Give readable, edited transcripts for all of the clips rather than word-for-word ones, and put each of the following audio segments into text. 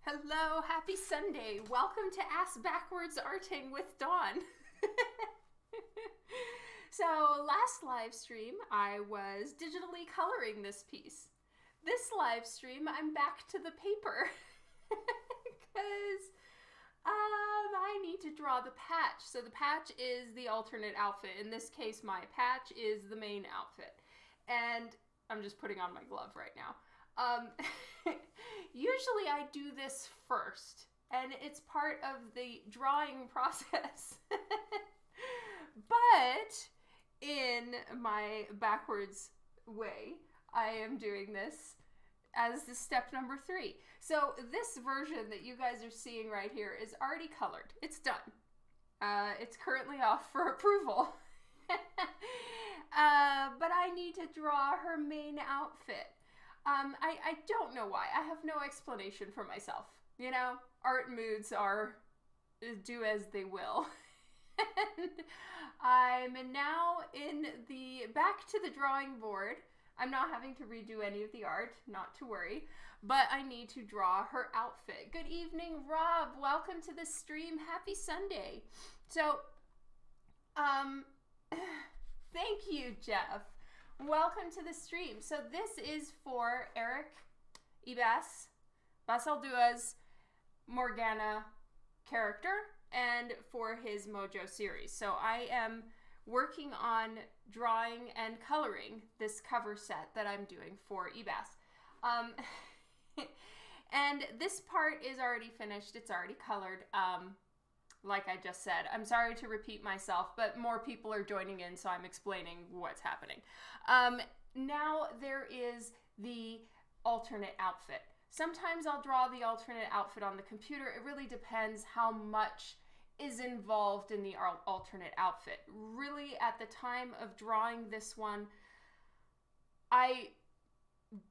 Hello, happy Sunday. Welcome to Ass Backwards Arting with Dawn. So last live stream, I was digitally coloring this piece. This live stream, I'm back to the paper because I need to draw the patch. So the patch is the alternate outfit. In this case, my patch is the main outfit. And I'm just putting on my glove right now. Usually I do this first, and it's part of the drawing process. But in my backwards way, I am doing this as the step number 3. So this version that you guys are seeing right here is already colored. It's done. It's currently off for approval. But I need to draw her main outfit. I don't know why. I have no explanation for myself. You know, art moods are do as they will. And I'm now in the back to the drawing board. I'm not having to redo any of the art, not to worry, but I need to draw her outfit. Good evening, Rob. Welcome to the stream. Happy Sunday. So, thank you, Jeff. Welcome to the stream. So this is for Eric, e.Bas, Basaldua's Morgana character and for his MOJO series. So I am working on drawing and coloring this cover set that I'm doing for e.Bas. And this part is already finished. It's already colored. Like I just said, I'm sorry to repeat myself, but more people are joining in, so I'm explaining what's happening. Now there is the alternate outfit. Sometimes I'll draw the alternate outfit on the computer. It really depends how much is involved in the alternate outfit. Really, at the time of drawing this one, I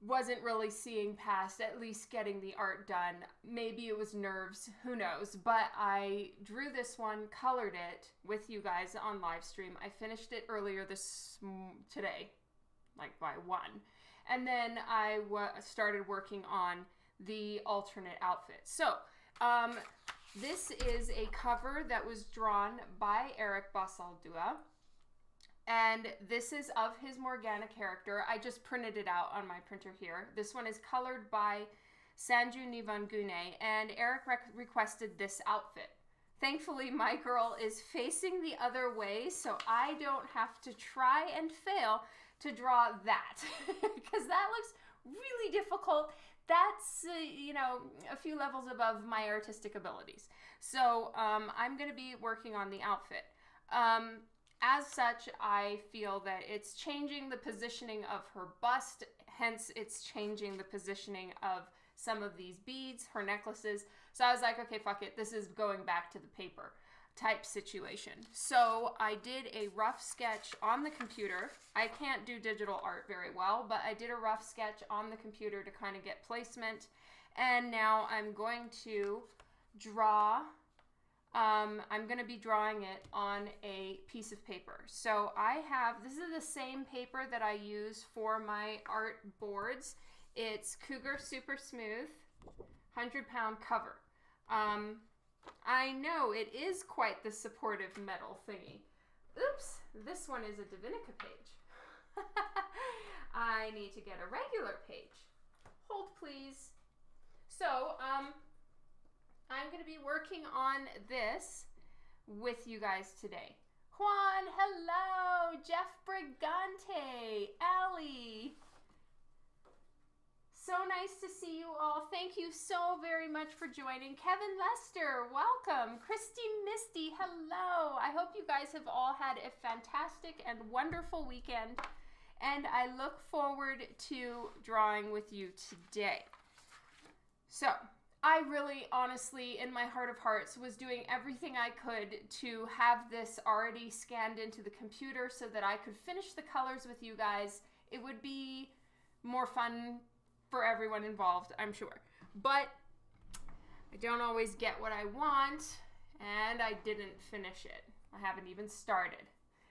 wasn't really seeing past at least getting the art done. Maybe it was nerves, who knows, but I drew this one, colored it with you guys on live stream. I finished it earlier today, like by 1, and then I started working on the alternate outfit. So this is a cover that was drawn by Eric Basaldua. And this is of his Morgana character. I just printed it out on my printer here. This one is colored by Sanju Nivangune, and Eric requested this outfit. Thankfully, my girl is facing the other way, so I don't have to try and fail to draw that, because that looks really difficult. That's, you know, a few levels above my artistic abilities. So I'm going to be working on the outfit. As such, I feel that it's changing the positioning of her bust, hence it's changing the positioning of some of these beads, her necklaces. So I was like, okay, fuck it, this is going back to the paper type situation. So I did a rough sketch on the computer. I can't do digital art very well, but I did a rough sketch on the computer to kind of get placement. And now I'm going to draw... I'm going to be drawing it on a piece of paper. So I have, this is the same paper that I use for my art boards. It's Cougar Super Smooth 100-pound cover. I know it is quite the supportive metal thingy. Oops, this one is a Divinica page. I need to get a regular page. Hold please. So, I'm going to be working on this with you guys today. Juan, hello! Jeff Brigante, Allie. So nice to see you all. Thank you so very much for joining. Kevin Lester, welcome. Christy Misty, hello. I hope you guys have all had a fantastic and wonderful weekend, and I look forward to drawing with you today. So, I really, honestly, in my heart of hearts, was doing everything I could to have this already scanned into the computer so that I could finish the colors with you guys. It would be more fun for everyone involved, I'm sure. But I don't always get what I want, and I didn't finish it. I haven't even started.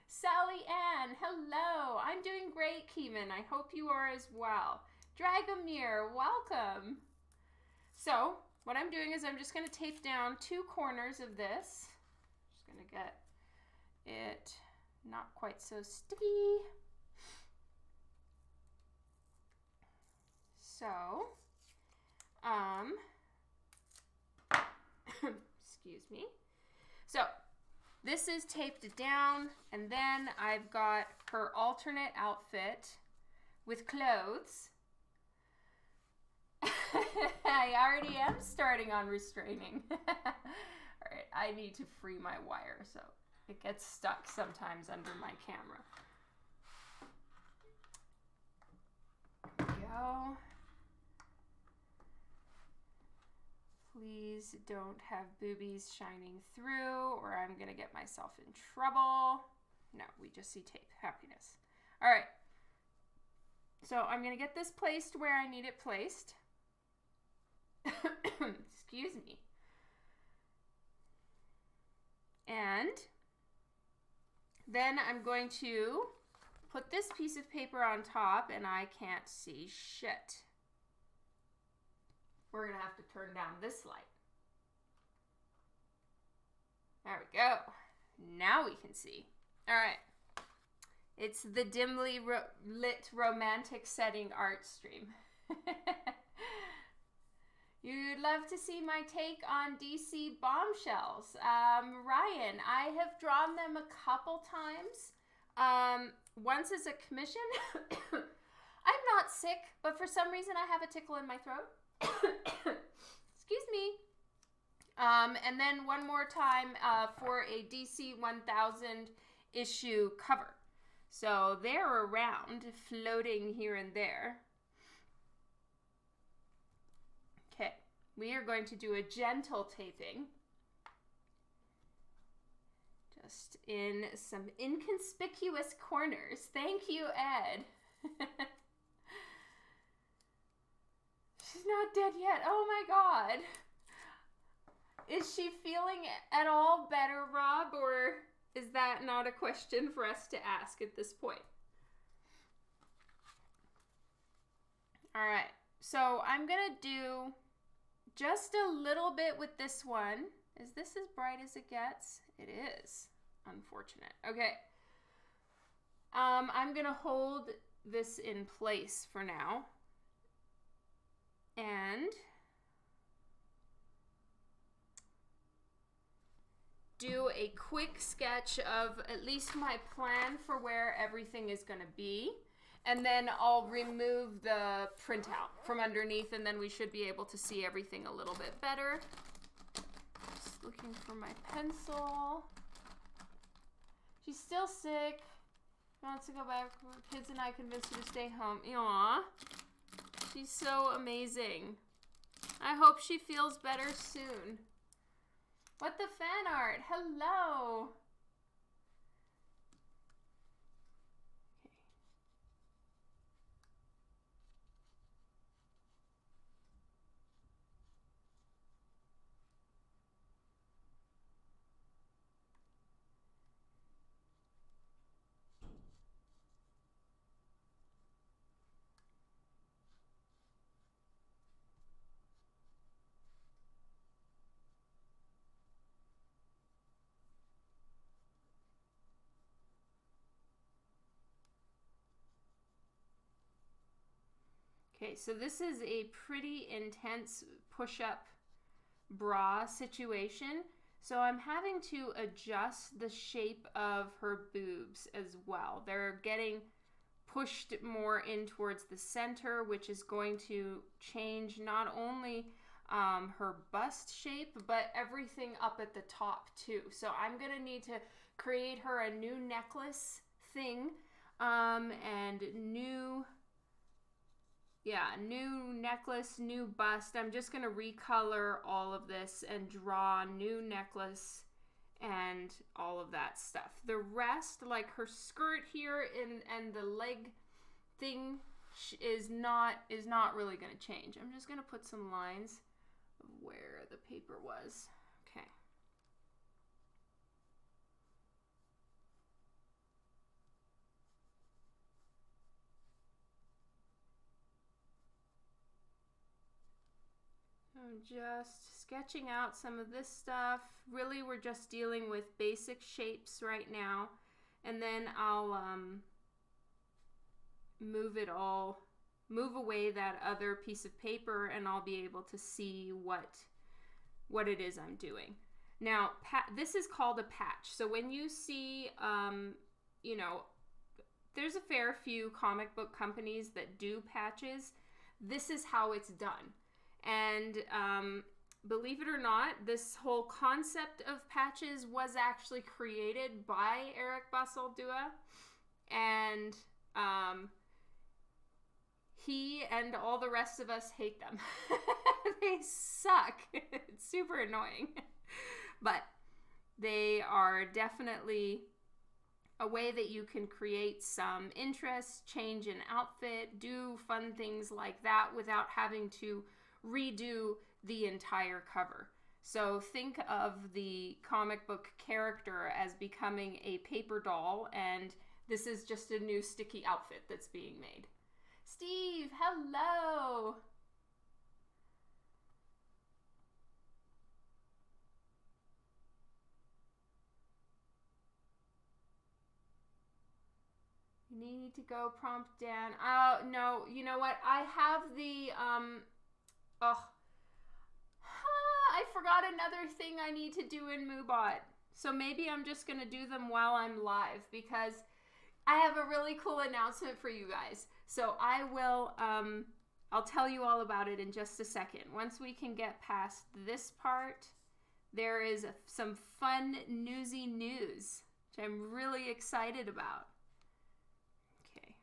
Sally Ann, hello. I'm doing great, Keeman. I hope you are as well. Dragomir, welcome. So what I'm doing is I'm just going to tape down 2 corners of this. Just going to get it not quite so sticky. So, excuse me. So, this is taped down, and then I've got her alternate outfit with clothes. I already am starting on restraining. All right, I need to free my wire, so it gets stuck sometimes under my camera. There we go. Please don't have boobies shining through or I'm gonna get myself in trouble. No, we just see tape. Happiness. All right. So I'm gonna get this placed where I need it placed. Excuse me. And then I'm going to put this piece of paper on top, and I can't see shit. We're going to have to turn down this light. There we go. Now we can see. All right. It's the dimly lit romantic setting art stream. You'd love to see my take on DC bombshells. Ryan, I have drawn them a couple times. Once as a commission. I'm not sick, but for some reason I have a tickle in my throat. Excuse me. And then one more time for a DC 1000 issue cover. So they're around, floating here and there. Okay, we are going to do a gentle taping. Just in some inconspicuous corners. Thank you, Ed. She's not dead yet. Oh my God. Is she feeling at all better, Rob, or is that not a question for us to ask at this point? All right, so I'm gonna do just a little bit with this one. Is this as bright as it gets? It is. Unfortunate. Okay. I'm gonna hold this in place for now. And do a quick sketch of at least my plan for where everything is going to be. And then I'll remove the printout from underneath, and then we should be able to see everything a little bit better. Just looking for my pencil. She's still sick. She wants to go back. Kids and I convinced her to stay home. Aww. She's so amazing. I hope she feels better soon. What the fan art? Hello. Okay, so this is a pretty intense push-up bra situation. So I'm having to adjust the shape of her boobs as well. They're getting pushed more in towards the center, which is going to change not only her bust shape, but everything up at the top too. So I'm gonna need to create her a new necklace thing and new necklace, new bust. I'm just going to recolor all of this and draw a new necklace and all of that stuff. The rest, like her skirt here and the leg thing is not really going to change. I'm just going to put some lines of where the paper was. Okay. I'm just sketching out some of this stuff. Really, we're just dealing with basic shapes right now. And then I'll move away that other piece of paper, and I'll be able to see what it is I'm doing. Now, this is called a patch. So when you see, you know, there's a fair few comic book companies that do patches. This is how it's done. And believe it or not, this whole concept of patches was actually created by Eric Basaldua. And he and all the rest of us hate them. They suck. It's super annoying. But they are definitely a way that you can create some interest, change an outfit, do fun things like that without having to redo the entire cover. So think of the comic book character as becoming a paper doll, and this is just a new sticky outfit that's being made. Steve, hello! You need to go prompt Dan. Oh, no, you know what? I have the, I forgot another thing I need to do in MooBot. So maybe I'm just going to do them while I'm live, because I have a really cool announcement for you guys. So I will, I'll tell you all about it in just a second. Once we can get past this part, there is some fun newsy news, which I'm really excited about. Okay.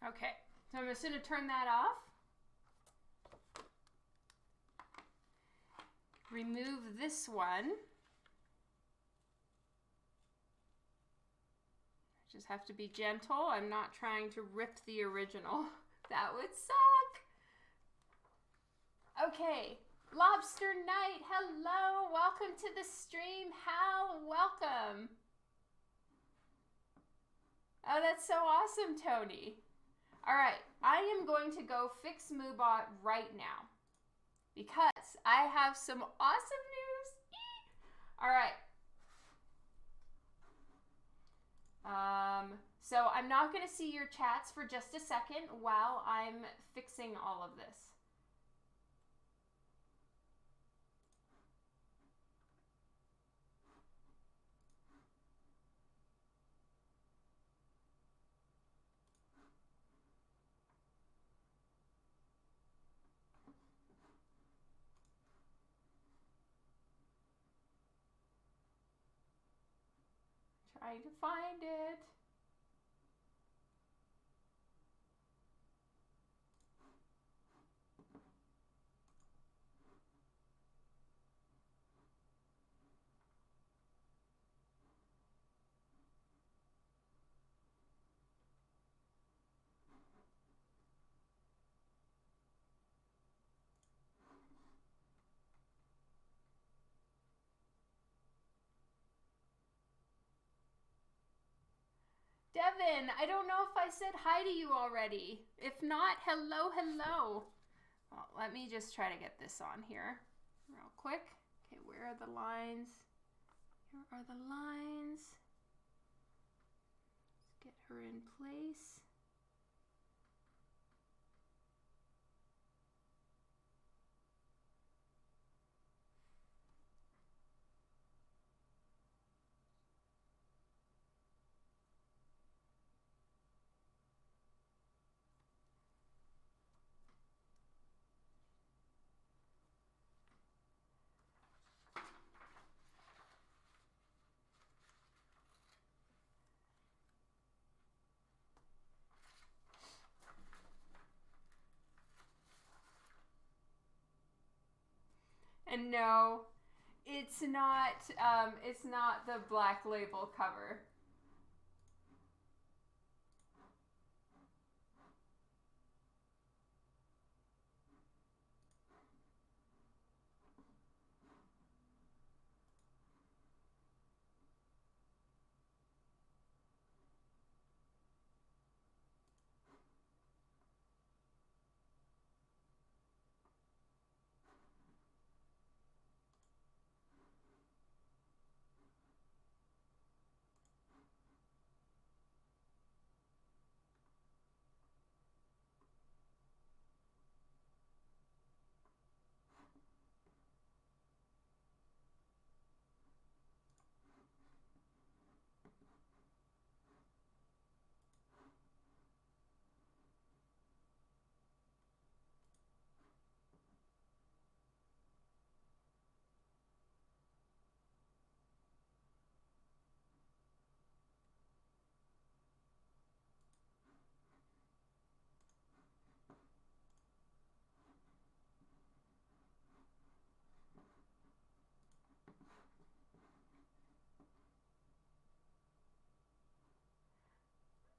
Okay, so I'm just going to turn that off. Remove this one. Just have to be gentle. I'm not trying to rip the original. That would suck. Okay, Lobster Knight, hello. Welcome to the stream. Hal, welcome. Oh, that's so awesome, Tony. All right, I am going to go fix MooBot right now because I have some awesome news. All right. So I'm not going to see your chats for just a second while I'm fixing all of this. Trying to find it. Kevin, I don't know if I said hi to you already. If not, hello, hello. Well, let me just try to get this on here real quick. Okay, where are the lines? Here are the lines. Let's get her in place. And no, it's not the Black Label cover.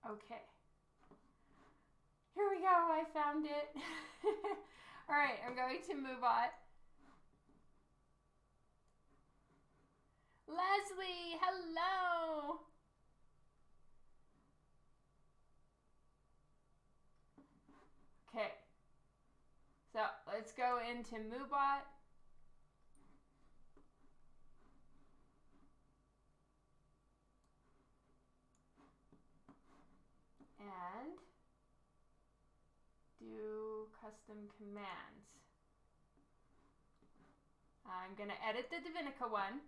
Okay. Here we go. I found it. All right, I'm going to move on. Leslie, hello. Okay. So let's go into MooBot. And do custom commands. I'm going to edit the Divinica one.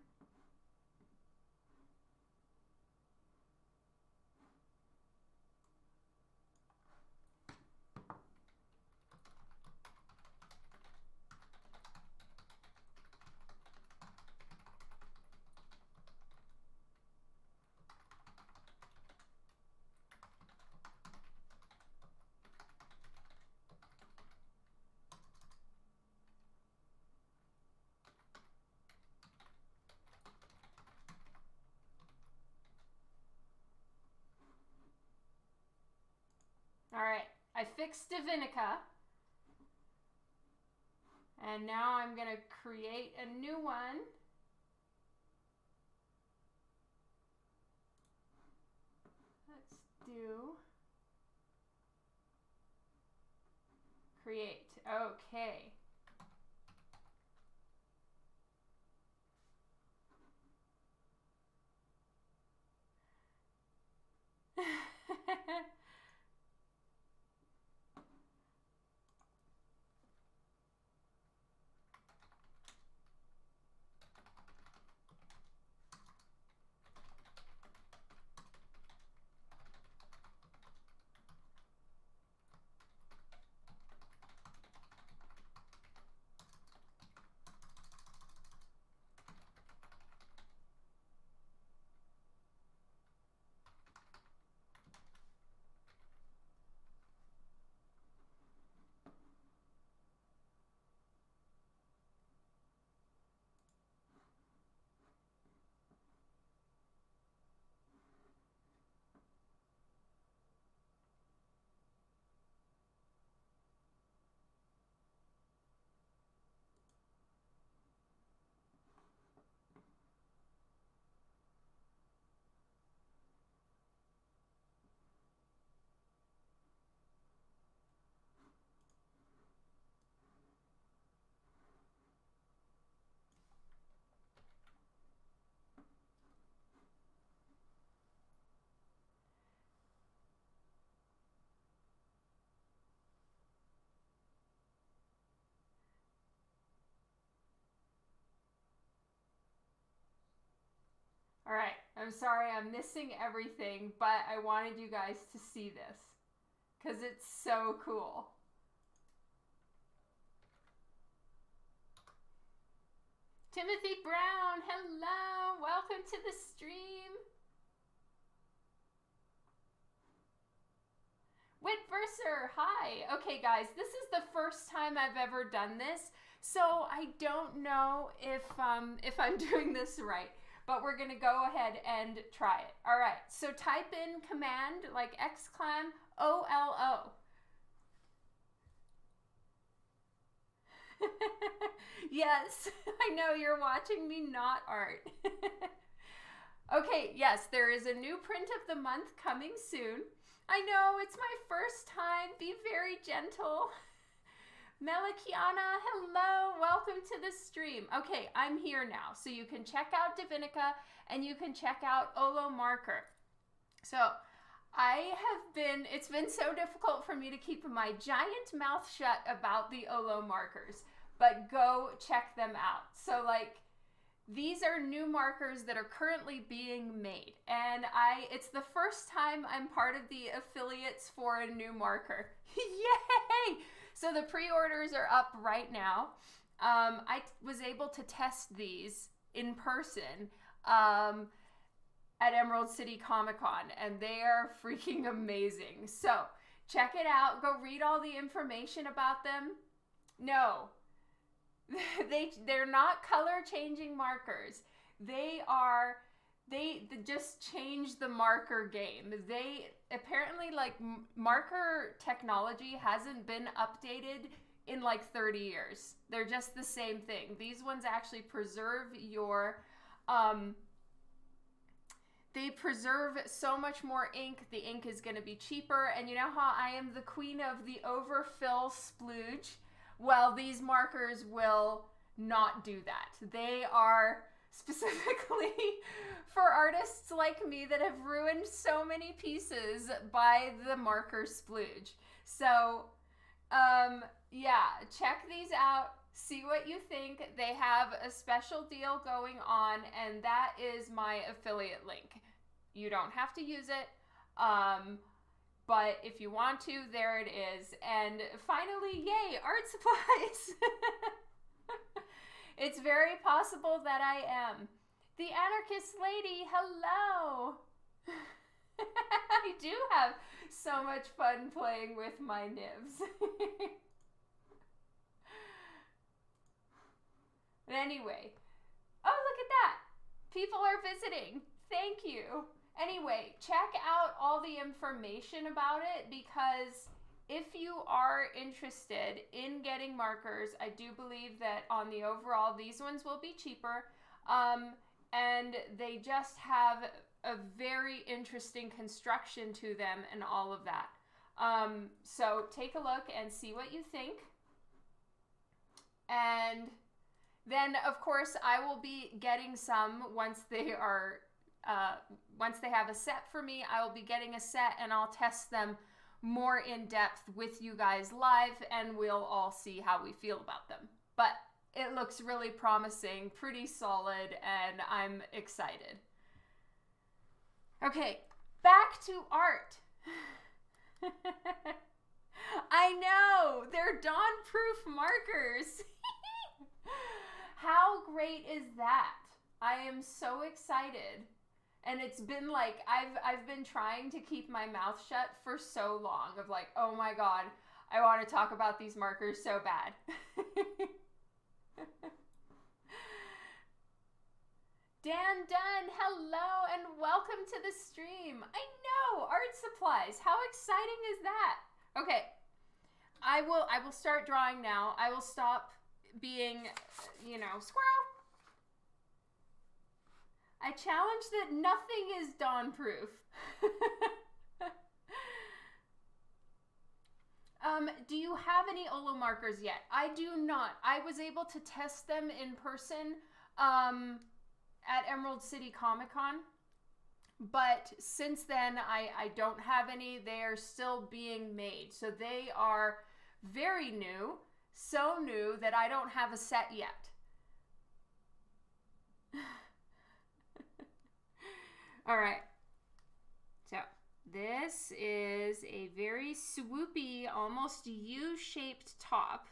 All right, I fixed Divinica. And now I'm going to create a new one. Let's do create. Okay. All right, I'm sorry I'm missing everything, but I wanted you guys to see this because it's so cool. Timothy Brown, hello, welcome to the stream. Whitverser, hi. Okay, guys, this is the first time I've ever done this, so I don't know if I'm doing this right, but we're gonna go ahead and try it. All right, so type in command like exclam OLO. Yes, I know you're watching me, not art. Okay, yes, there is a new print of the month coming soon. I know, it's my first time. Be very gentle. Melikiana, hello. Welcome to the stream. Okay, I'm here now. So you can check out Divinica and you can check out Olo Marker. So it's been so difficult for me to keep my giant mouth shut about the Olo markers, but go check them out. So like, these are new markers that are currently being made, and it's the first time I'm part of the affiliates for a new marker. Yay! So the pre-orders are up right now. I was able to test these in person at Emerald City Comic Con, and they are freaking amazing. So check it out. Go read all the information about them. No. They're not color changing markers. They just change the marker game. They apparently, like, marker technology hasn't been updated in like 30 years. They're just the same thing. These ones actually preserve your they preserve so much more ink. The ink is going to be cheaper, and you know how I am the queen of the overfill splooge? Well, these markers will not do that. They are specifically for artists like me that have ruined so many pieces by the marker splooge. So, yeah, check these out. See what you think. They have a special deal going on, and that is my affiliate link. You don't have to use it. But if you want to, there it is. And finally, yay, art supplies. It's very possible that I am. The anarchist lady, hello. I do have so much fun playing with my nibs. But anyway, oh, look at that. People are visiting. Thank you. Anyway, check out all the information about it, because if you are interested in getting markers, I do believe that on the overall, these ones will be cheaper. And they just have a very interesting construction to them and all of that. So take a look and see what you think. And then, of course, I will be getting some once they have a set for me. I will be getting a set, and I'll test them more in depth with you guys live, and we'll all see how we feel about them. But it looks really promising, pretty solid, and I'm excited. Okay, back to art. I know, they're dawn-proof markers. How great is that? I am so excited. And it's been like, I've been trying to keep my mouth shut for so long of like, oh my God, I want to talk about these markers so bad. Dan Dunn, hello and welcome to the stream. I know, art supplies. How exciting is that? Okay, I will start drawing now. I will stop being, squirrel. I challenge that nothing is dawn-proof. Do you have any Olo markers yet? I do not. I was able to test them in person at Emerald City Comic Con, but since then I don't have any. They are still being made. So they are very new, so new that I don't have a set yet. All right. So this is a very swoopy, almost U-shaped top.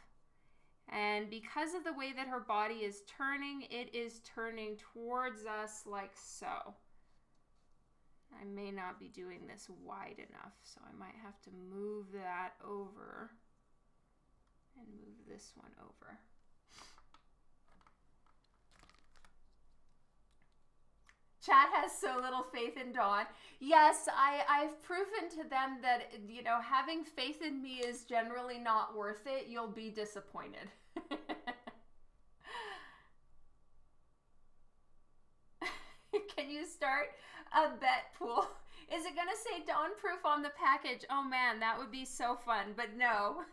And because of the way that her body is turning, it is turning towards us like so. I may not be doing this wide enough, so I might have to move that over and move this one over. Chat has so little faith in Dawn. Yes, I've proven to them that, you know, having faith in me is generally not worth it. You'll be disappointed. Can you start a bet pool? Is it going to say Dawn proof on the package? Oh man, that would be so fun. But no,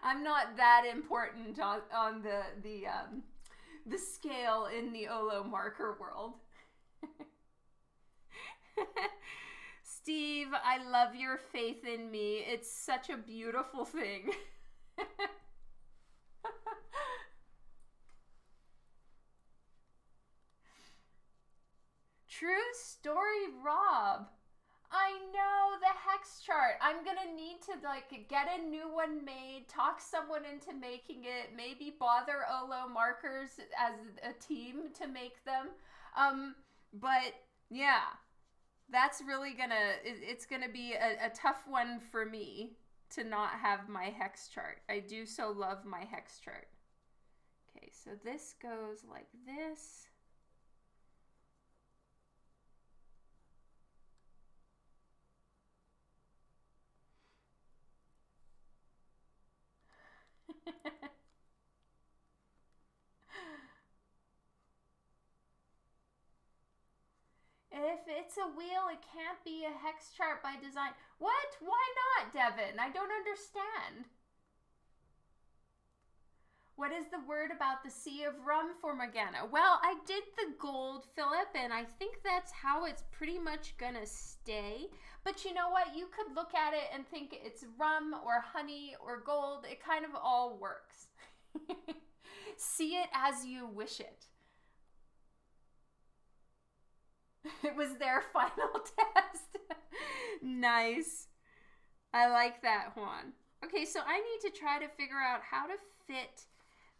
I'm not that important on the scale in the Olo marker world. Steve, I love your faith in me. It's such a beautiful thing. True story, Rob. I know, the hex chart. I'm gonna need to like get a new one made, talk someone into making it, maybe bother Olo markers as a team to make them. But yeah, that's really it's gonna be a tough one for me to not have my hex chart. I do so love my hex chart. Okay, so this goes like this. If it's a wheel, it can't be a hex chart by design. What? Why not, Devin? I don't understand. What is the word about the sea of rum for Morgana? Well, I did the gold, Philip, and I think that's how it's pretty much gonna stay. But you know what? You could look at it and think it's rum or honey or gold. It kind of all works. See it as you wish it. It was their final test. Nice. I like that, Juan. Okay, so I need to try to figure out how to fit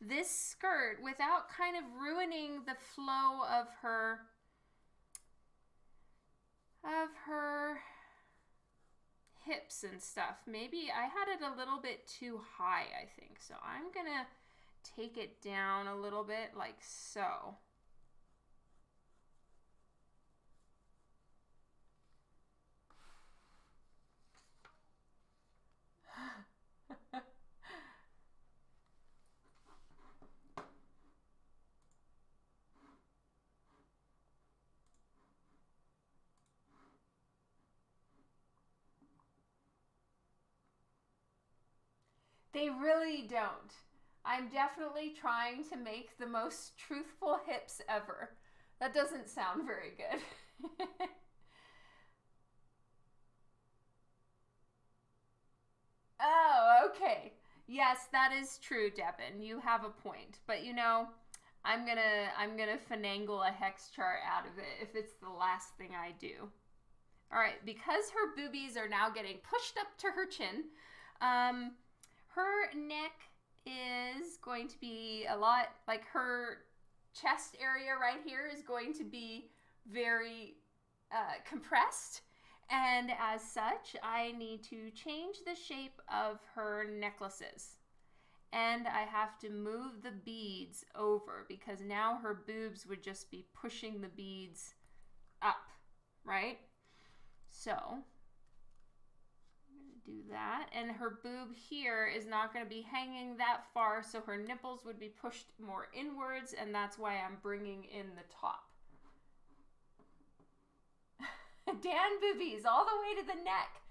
this skirt without kind of ruining the flow of her hips and stuff. Maybe I had it a little bit too high, I think. So I'm gonna take it down a little bit like so. They really don't. I'm definitely trying to make the most truthful hips ever. That doesn't sound very good. Oh, okay. Yes, that is true, Devin. You have a point. But you know, I'm gonna finagle a hex chart out of it if it's the last thing I do. All right, because her boobies are now getting pushed up to her chin, her neck is going to be a lot, like her chest area right here is going to be very compressed. And as such, I need to change the shape of her necklaces. And I have to move the beads over because now her boobs would just be pushing the beads up, right? So I'm going to do that. And her boob here is not going to be hanging that far, so her nipples would be pushed more inwards, and that's why I'm bringing in the top. Dan boobies all the way to the neck.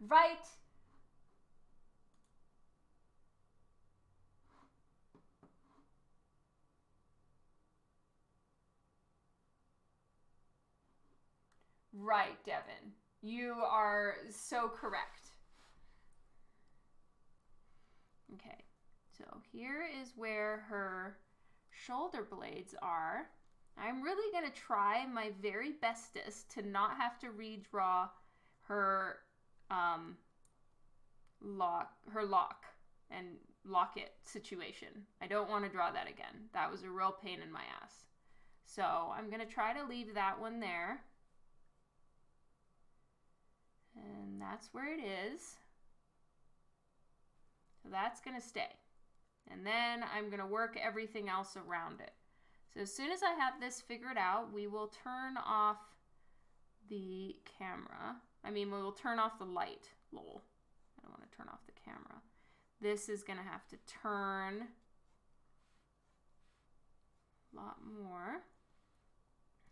Right. Right, Devin. You are so correct. Okay, so here is where her shoulder blades are. I'm really going to try my very bestest to not have to redraw her lock and locket situation. I don't want to draw that again. That was a real pain in my ass. So I'm going to try to leave that one there. And that's where it is. So that's going to stay. And then I'm going to work everything else around it. So as soon as I have this figured out, we will turn off the camera. We will turn off the light. Lol. I don't want to turn off the camera. This is going to have to turn a lot more.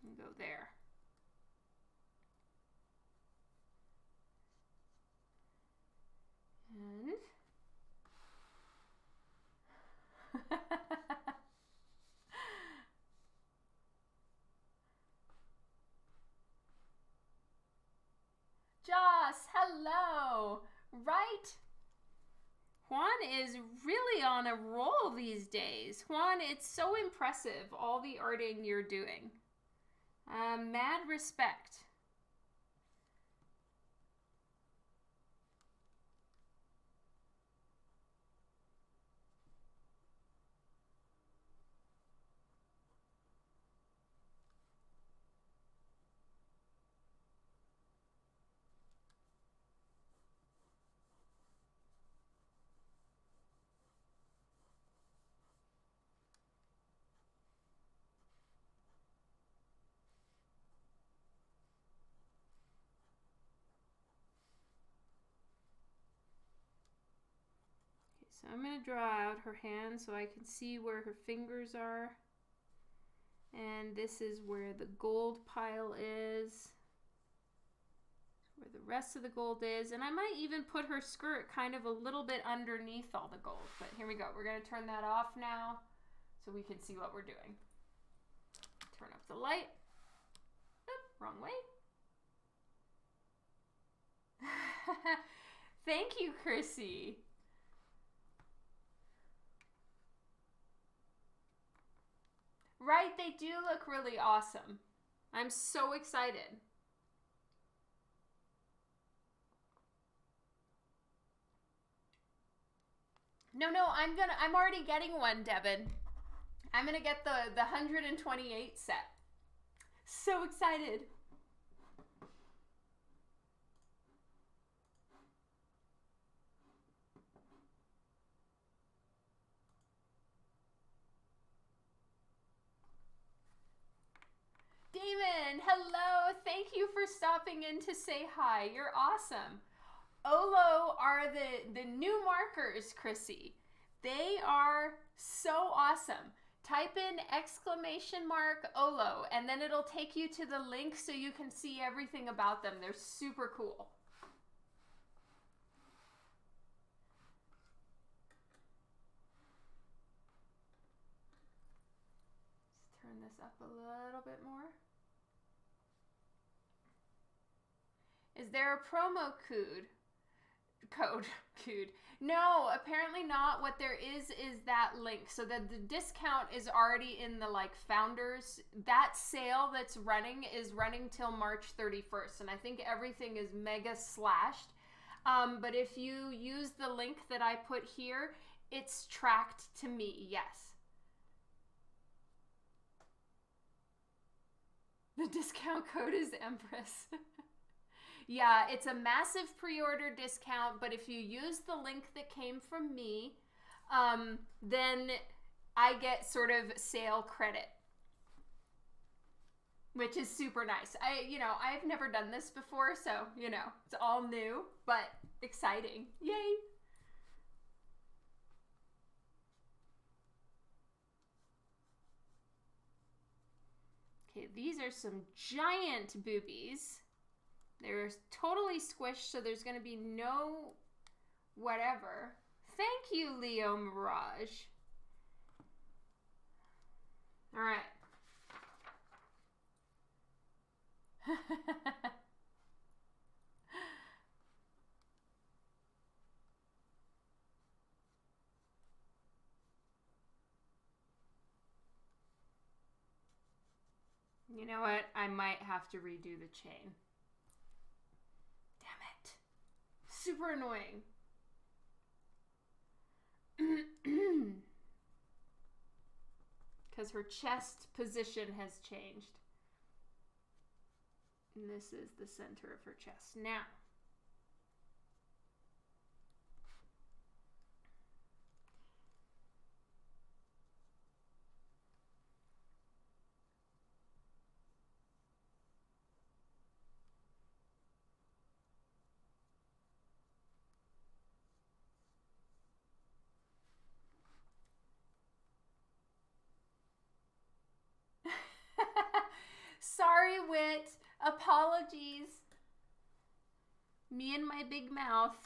And go there. And Joss, hello! Right? Juan is really on a roll these days. Juan, it's so impressive, all the arting you're doing. Mad respect. So I'm going to draw out her hand so I can see where her fingers are. And this is where the gold pile is. Where the rest of the gold is. And I might even put her skirt kind of a little bit underneath all the gold. But here we go. We're going to turn that off now so we can see what we're doing. Turn up the light. Oop, wrong way. Thank you, Chrissy. Right, they do look really awesome. I'm so excited. No, I'm already getting one, Devin. I'm gonna get the 128 set. So excited. Damon, hello. Thank you for stopping in to say hi. You're awesome. Olo are the new markers, Chrissy. They are so awesome. Type in ! Olo, and then it'll take you to the link so you can see everything about them. They're super cool. Let's turn this up a little bit more. Is there a promo code? No, apparently not. What there is that link. So that the discount is already in the founders. That sale that's running is running till March 31st. And I think everything is mega slashed. But if you use the link that I put here, it's tracked to me. Yes. The discount code is Empress. Yeah, it's a massive pre-order discount, but if you use the link that came from me, then I get sort of sale credit, which is super nice. I've never done this before, so, it's all new, but exciting. Yay! Okay, these are some giant boobies. They're totally squished, so there's going to be no whatever. Thank you, Leo Mirage. All right. You know what? I might have to redo the chain. Damn it. Super annoying. Because her chest position has changed. And this is the center of her chest. Now, sorry, Wit. Apologies. Me and my big mouth.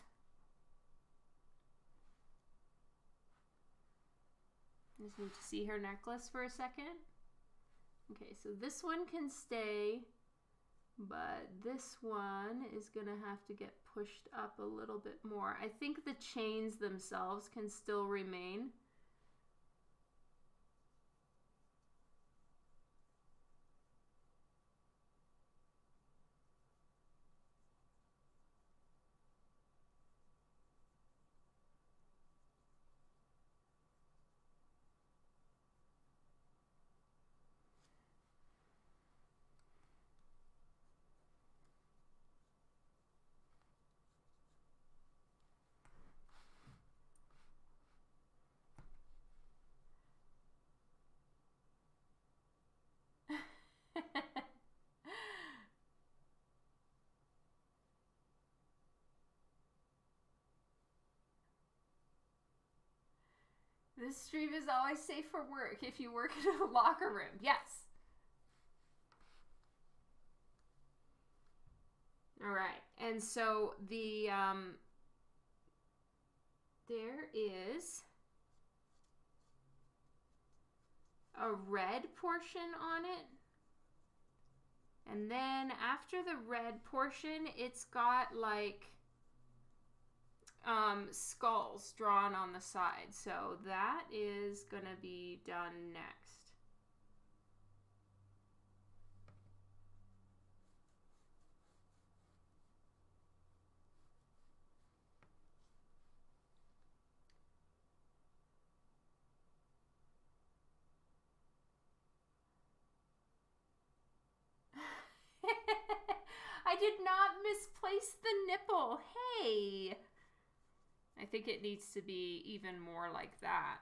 Just need to see her necklace for a second. Okay, so this one can stay, but this one is gonna have to get pushed up a little bit more. I think the chains themselves can still remain. This stream is always safe for work if you work in a locker room. Yes. All right. And so the there is a red portion on it. And then after the red portion, it's got like skulls drawn on the side. So that is gonna be done next. I did not misplace the nipple. Hey! I think it needs to be even more like that.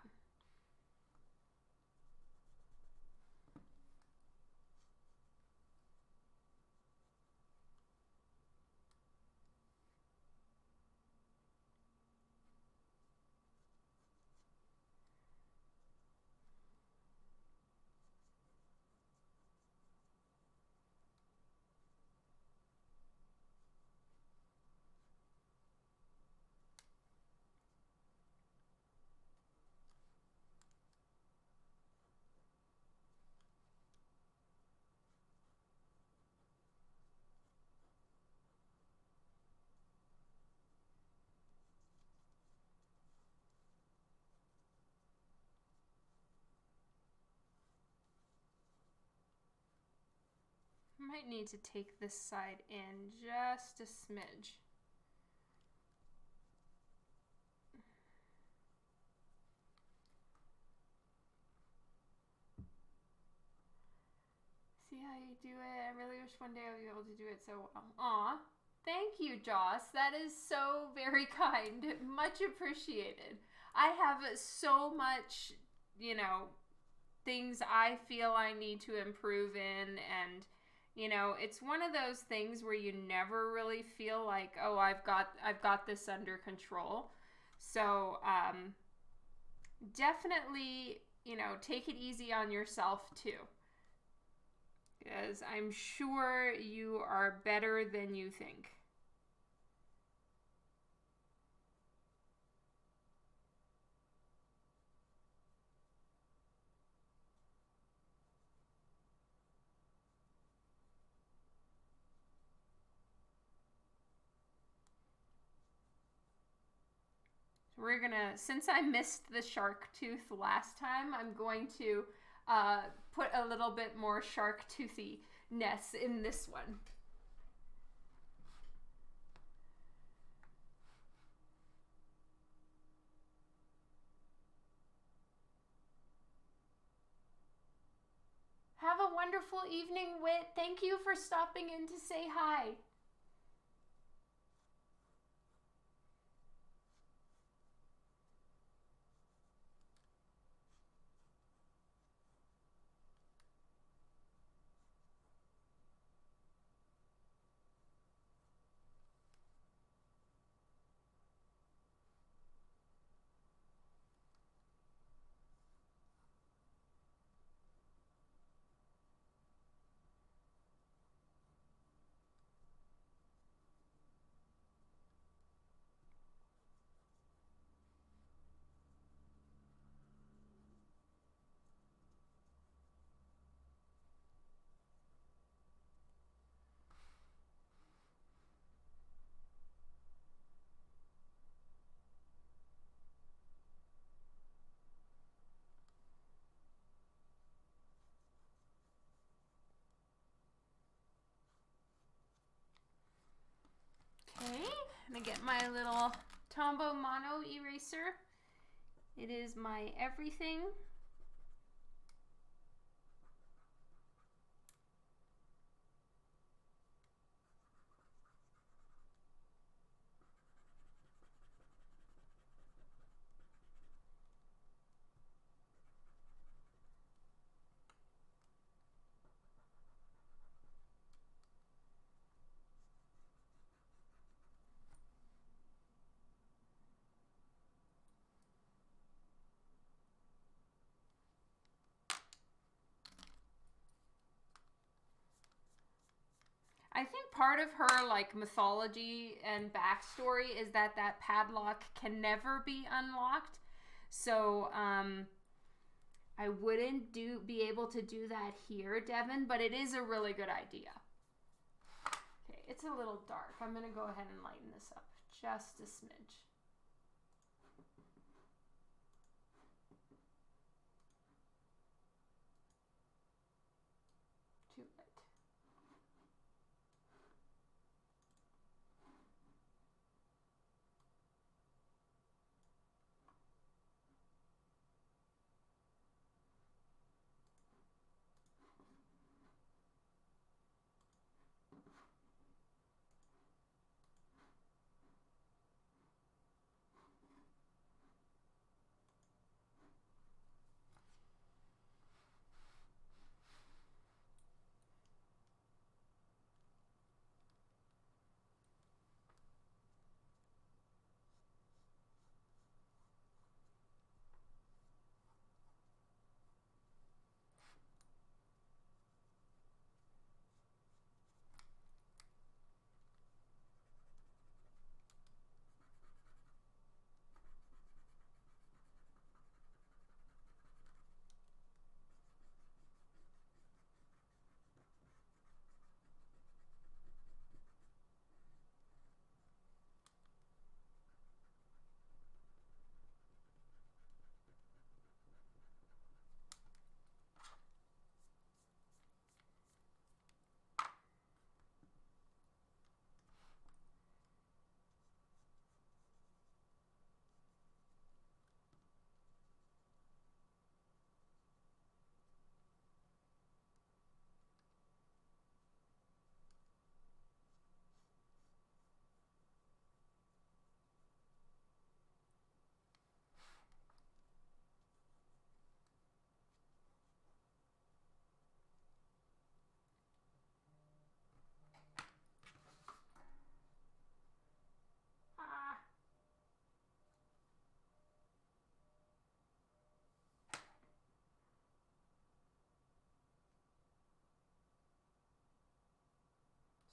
Might need to take this side in just a smidge. See how you do it? I really wish one day I'll be able to do it so well. Aw, thank you, Joss. That is so very kind. Much appreciated. I have so much, you know, things I feel I need to improve in, and you know, it's one of those things where you never really feel like, oh, I've got this under control. So definitely, you know, take it easy on yourself too, because I'm sure you are better than you think. We're gonna, since I missed the shark tooth last time, I'm going to put a little bit more shark toothiness in this one. Have a wonderful evening, Wit. Thank you for stopping in to say hi. Okay, I'm gonna get my little Tombow Mono eraser. It is my everything. I think part of her like mythology and backstory is that that padlock can never be unlocked. So I wouldn't be able to do that here, Devin, but it is a really good idea. Okay, it's a little dark. I'm gonna go ahead and lighten this up just a smidge. Too light.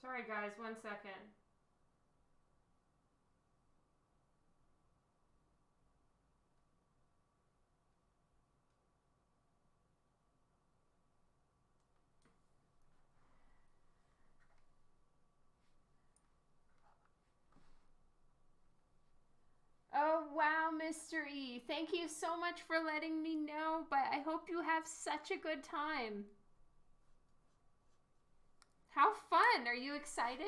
Sorry guys, 1 second. Oh, wow, Mr. E. Thank you so much for letting me know, but I hope you have such a good time. How fun! Are you excited?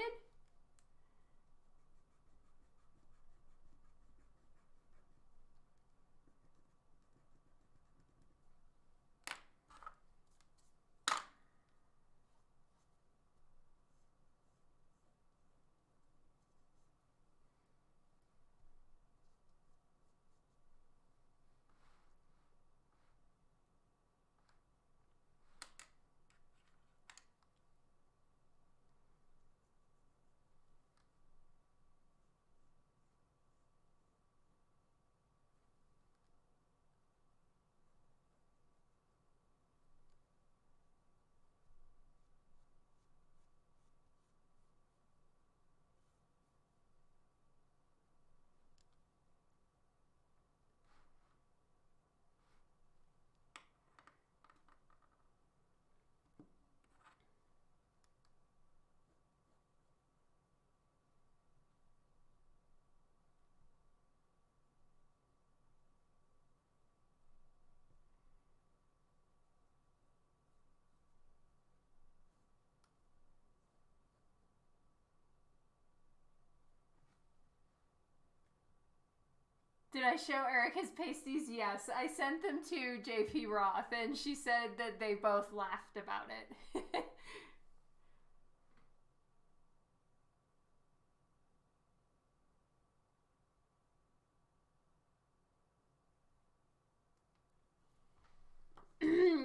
Did I show Erica's pasties? Yes. I sent them to JP Roth, and she said that they both laughed about it.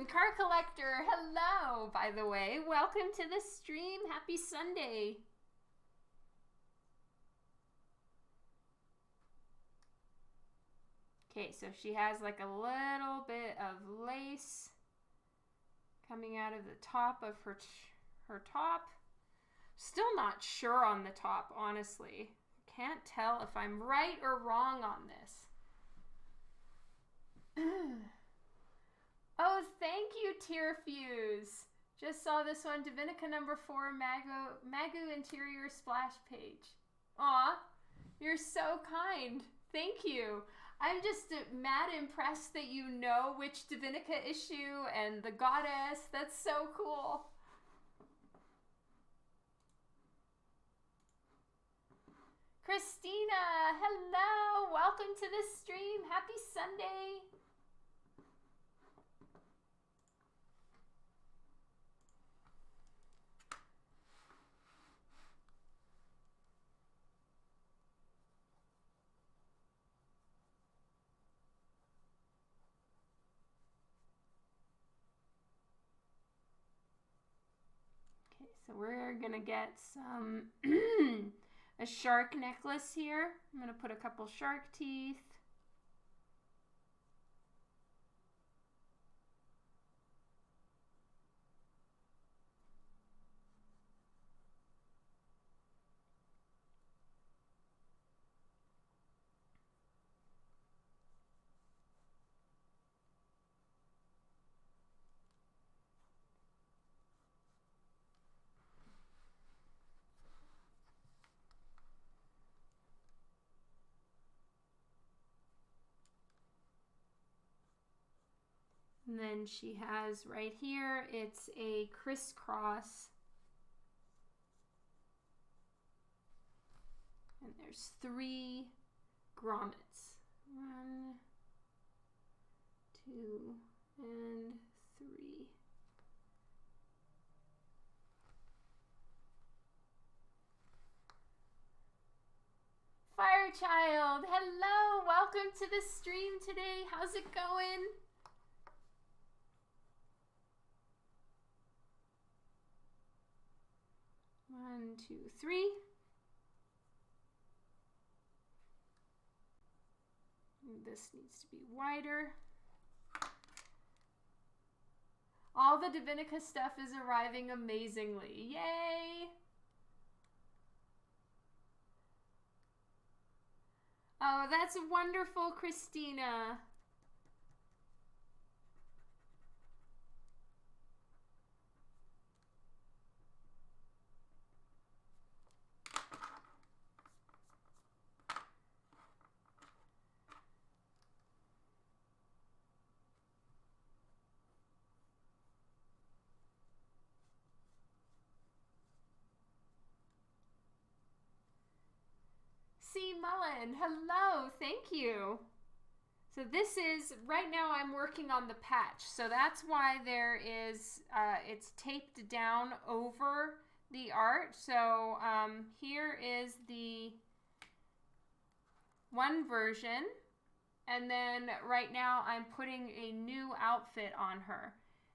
Car Collector, hello, by the way. Welcome to the stream. Happy Sunday. Okay, so she has like a little bit of lace coming out of the top of her top. Still not sure on the top, honestly. Can't tell if I'm right or wrong on this. Oh, thank you, Tearfuse. Just saw this one, Divinica number 4, Magu interior splash page. Aw, you're so kind. Thank you. I'm just mad impressed that you know which Divinica issue and the goddess. That's so cool. Christina, hello. Welcome to the stream. Happy Sunday. So we're gonna get some a shark necklace here. I'm gonna put a couple shark teeth. And then she has right here, it's a crisscross. And there's 3 grommets. 1, 2, and 3. Firechild, hello! Welcome to the stream today. How's it going? One, 2, 3. This needs to be wider. All the Divinica stuff is arriving amazingly. Yay! Oh, that's wonderful, Christina. C. Mullen, hello, thank you. So this is, right now I'm working on the patch. So that's why there is, it's taped down over the art. So here is the one version. And then right now I'm putting a new outfit on her.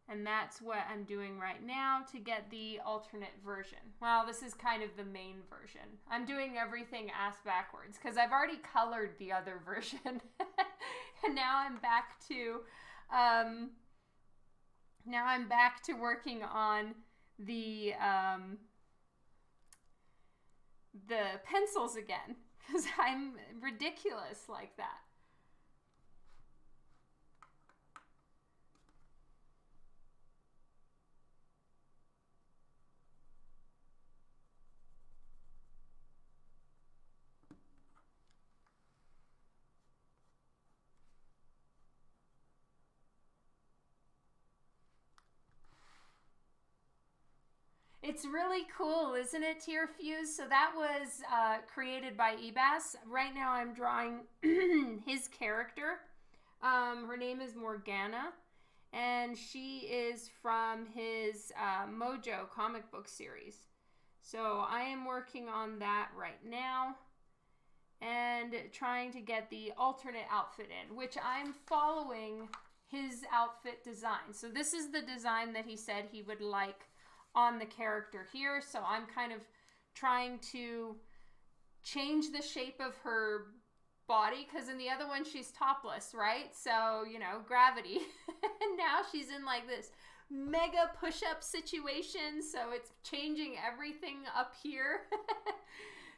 And that's what I'm doing right now to get the alternate version. Well, this is kind of the main version. I'm doing everything ass backwards because I've already colored the other version. And now I'm back to working on the pencils again because I'm ridiculous like that. It's really cool, isn't it, Tear Fuse? So that was created by e.Bas. Right now I'm drawing his character. Her name is Morgana, and she is from his MOJO comic book series. So I am working on that right now and trying to get the alternate outfit in, which I'm following his outfit design. So this is the design that he said he would like on the character here. So I'm kind of trying to change the shape of her body because in the other one she's topless, right? So, you know, gravity. And now she's in like this mega push-up situation, so it's changing everything up here.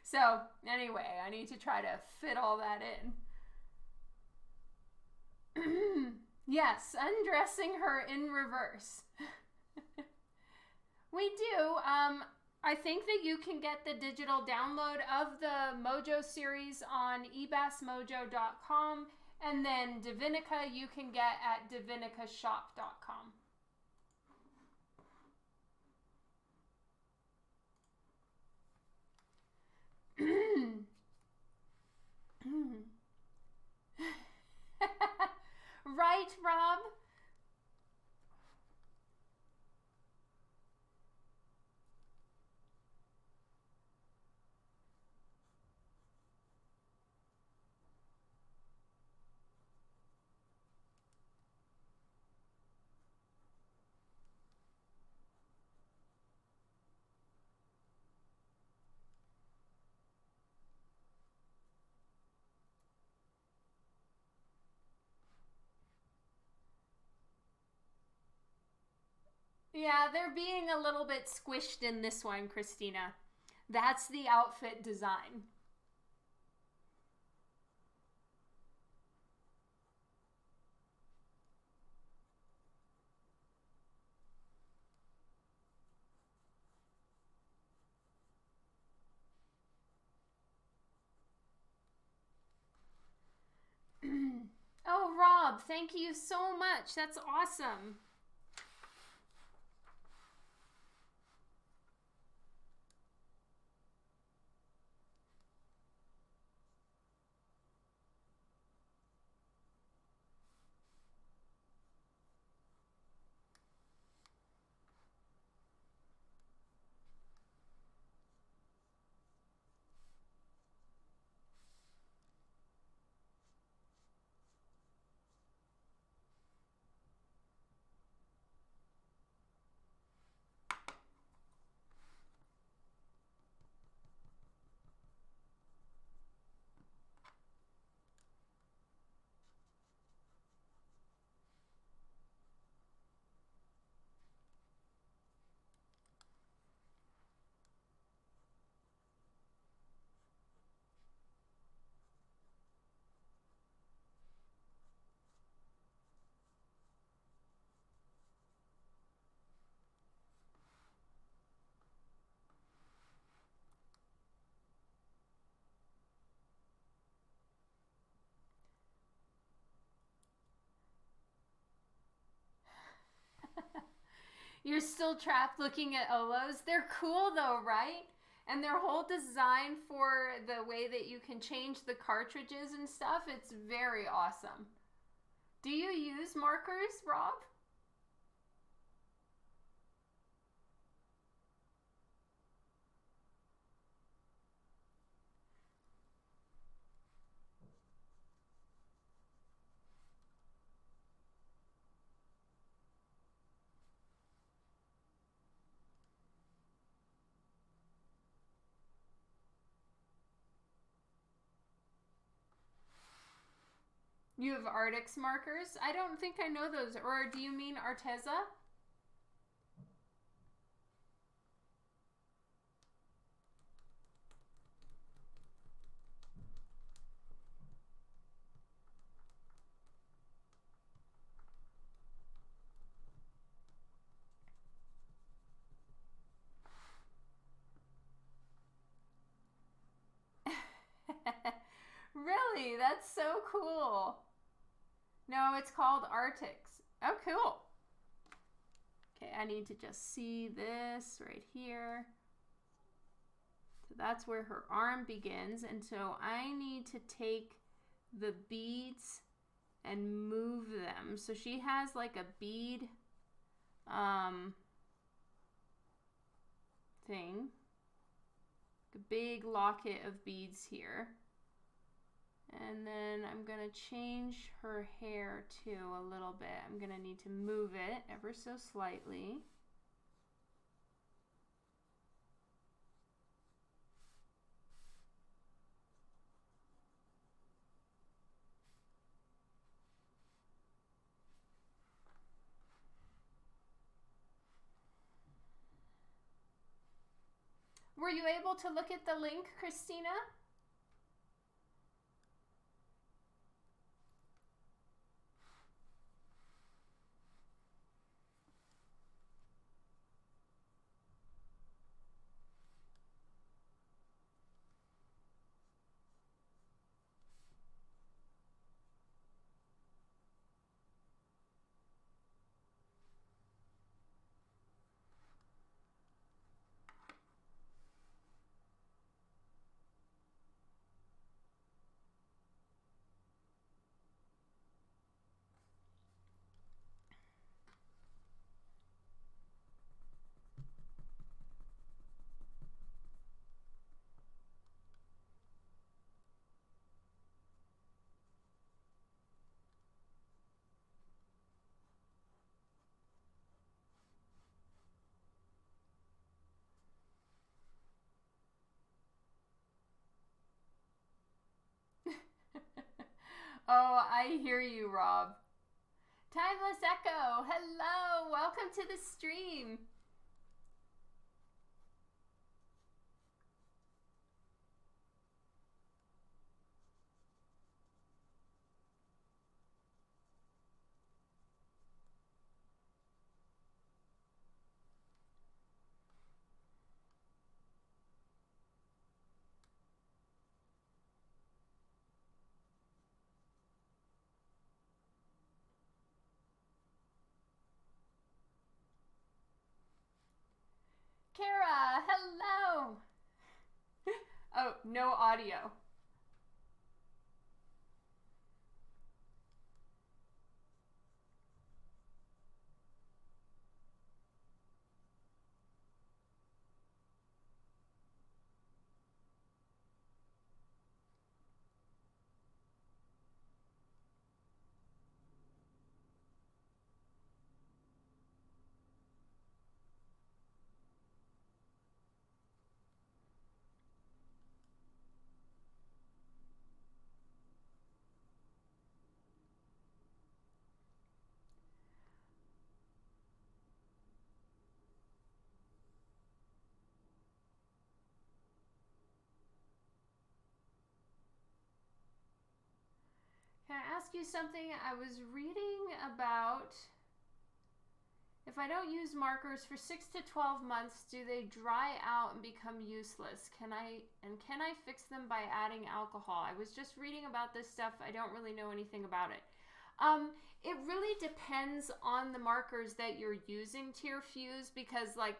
So anyway, I need to try to fit all that in. Yes, undressing her in reverse. We do. I think that you can get the digital download of the MOJO series on ebasmojo.com, and then Divinica you can get at divinicashop.com. Right, Rob? Yeah, they're being a little bit squished in this one, Christina. That's the outfit design. Oh, Rob, thank you so much. That's awesome. You're still trapped looking at Olos. They're cool though, right? And their whole design for the way that you can change the cartridges and stuff, it's very awesome. Do you use markers, Rob? You have Artix markers? I don't think I know those. Or do you mean Arteza? Really? That's so cool. No, it's called Artix. Oh, cool. Okay, I need to just see this right here. So that's where her arm begins. And so I need to take the beads and move them. So she has like a bead thing. A big locket of beads here. And then I'm going to change her hair too a little bit. I'm going to need to move it ever so slightly. Were you able to look at the link, Christina? Oh, I hear you, Rob. Timeless Echo, hello, welcome to the stream. Kara, hello. Oh, no audio. Can I ask you something? I was reading about if I don't use markers for 6 to 12 months, do they dry out and become useless? Can I fix them by adding alcohol? I was just reading about this stuff. I don't really know anything about it. It really depends on the markers that you're using to your fuse, because like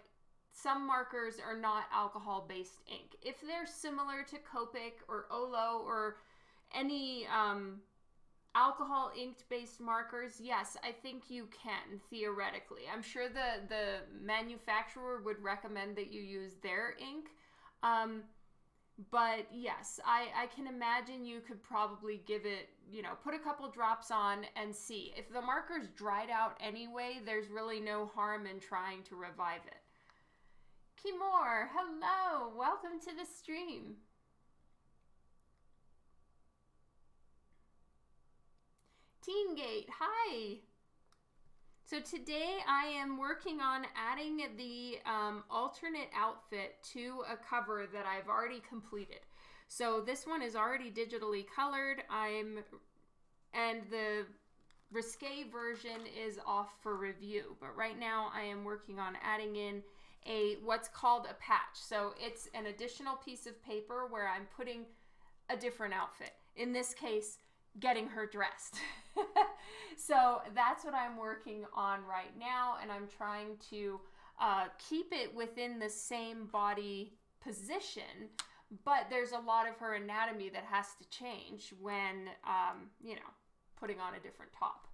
some markers are not alcohol-based ink. If they're similar to Copic or Olo or any alcohol inked-based markers, yes, I think you can, theoretically. I'm sure the manufacturer would recommend that you use their ink. But yes, I can imagine you could probably give it, put a couple drops on and see. If the marker's dried out anyway, there's really no harm in trying to revive it. Kimor, hello! Welcome to the stream. Teengate, hi! So today I am working on adding the alternate outfit to a cover that I've already completed. So this one is already digitally colored. And the risque version is off for review. But right now I am working on adding in what's called a patch. So it's an additional piece of paper where I'm putting a different outfit. In this case, getting her dressed. So that's what I'm working on right now, and I'm trying to keep it within the same body position, but there's a lot of her anatomy that has to change when, putting on a different top.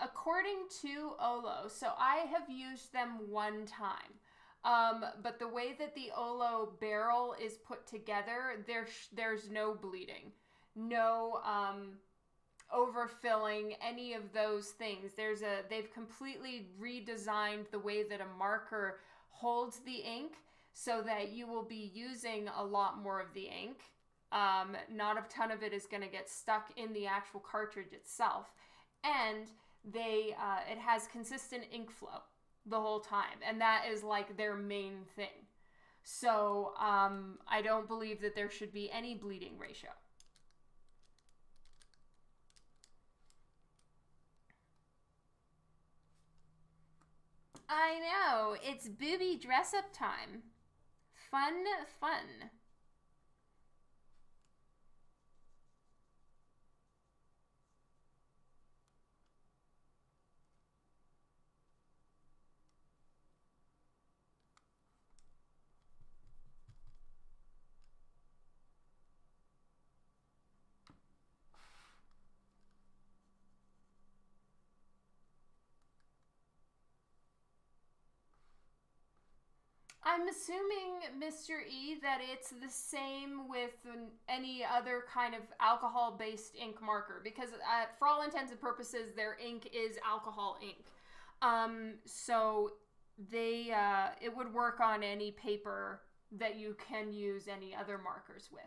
According to Olo, so I have used them one time. But the way that the Olo barrel is put together, there's no bleeding, no overfilling, any of those things. They've completely redesigned the way that a marker holds the ink so that you will be using a lot more of the ink. Not a ton of it is going to get stuck in the actual cartridge itself. And it has consistent ink flow the whole time, and that is like their main thing. So I don't believe that there should be any bleeding ratio. I know, it's booby dress up time. Fun, fun. I'm assuming, Mr. E, that it's the same with any other kind of alcohol-based ink marker, because for all intents and purposes, their ink is alcohol ink. So it would work on any paper that you can use any other markers with.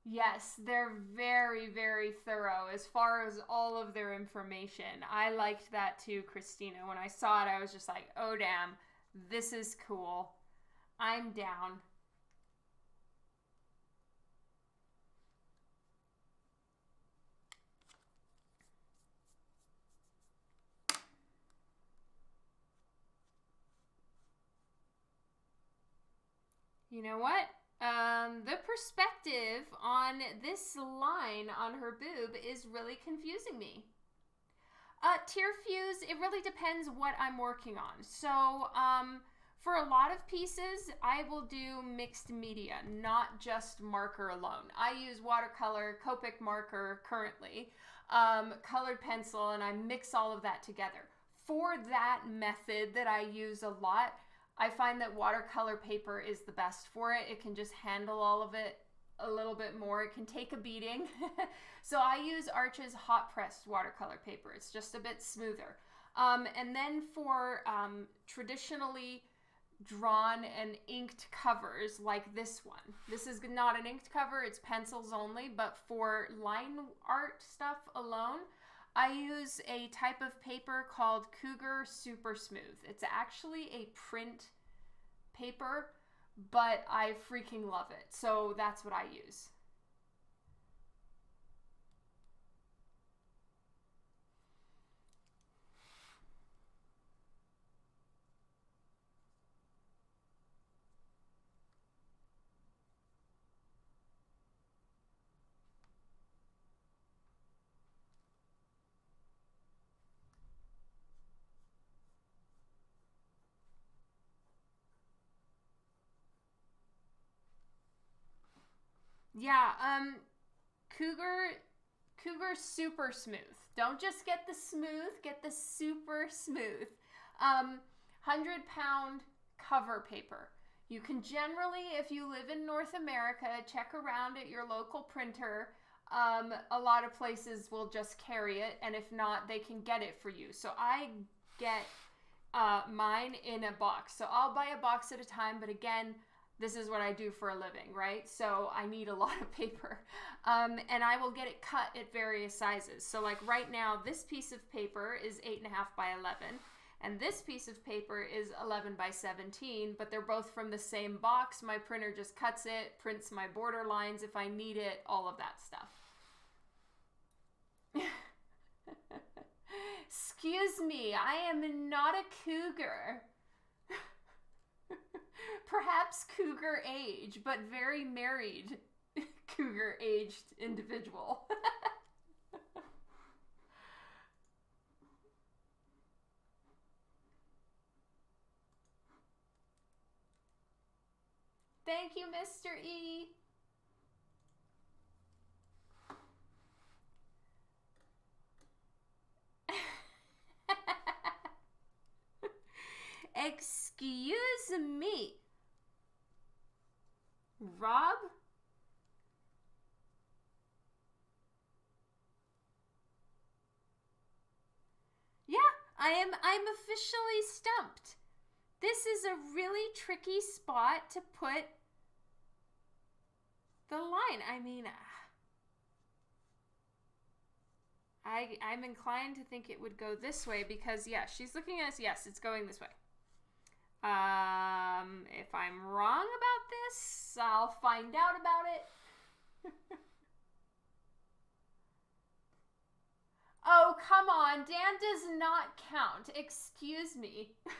Yes, they're very, very thorough as far as all of their information. I liked that too, Christina. When I saw it, I was just like, oh damn, this is cool. I'm down. You know what? The perspective on this line on her boob is really confusing me. Tear fuse, it really depends what I'm working on. So, for a lot of pieces, I will do mixed media, not just marker alone. I use watercolor, Copic marker currently, colored pencil, and I mix all of that together. For that method that I use a lot, I find that watercolor paper is the best for it. It can just handle all of it a little bit more. It can take a beating. So I use Arch's hot pressed watercolor paper. It's just a bit smoother. And then for traditionally drawn and inked covers like this one. This is not an inked cover, it's pencils only, but for line art stuff alone, I use a type of paper called Cougar Super Smooth. It's actually a print paper, but I freaking love it. So that's what I use. Yeah, Cougar super smooth. Don't just get the smooth, get the super smooth. 100-pound cover paper. You can generally, if you live in North America, check around at your local printer. A lot of places will just carry it, and if not, they can get it for you. So I get mine in a box. So I'll buy a box at a time, but again, this is what I do for a living, right? So I need a lot of paper. And I will get it cut at various sizes. So like right now, this piece of paper is 8.5 by 11. And this piece of paper is 11 by 17, but they're both from the same box. My printer just cuts it, prints my border lines if I need it, all of that stuff. Excuse me, I am not a cougar. Perhaps cougar age, but very married cougar aged individual. Thank you, Mr. E. Excuse me. Rob? Yeah, I'm officially stumped. This is a really tricky spot to put the line. I mean, I'm inclined to think it would go this way because, yeah, she's looking at us. Yes, it's going this way. If I'm wrong about this, I'll find out about it. Oh, come on. Dan does not count. Excuse me. 3.5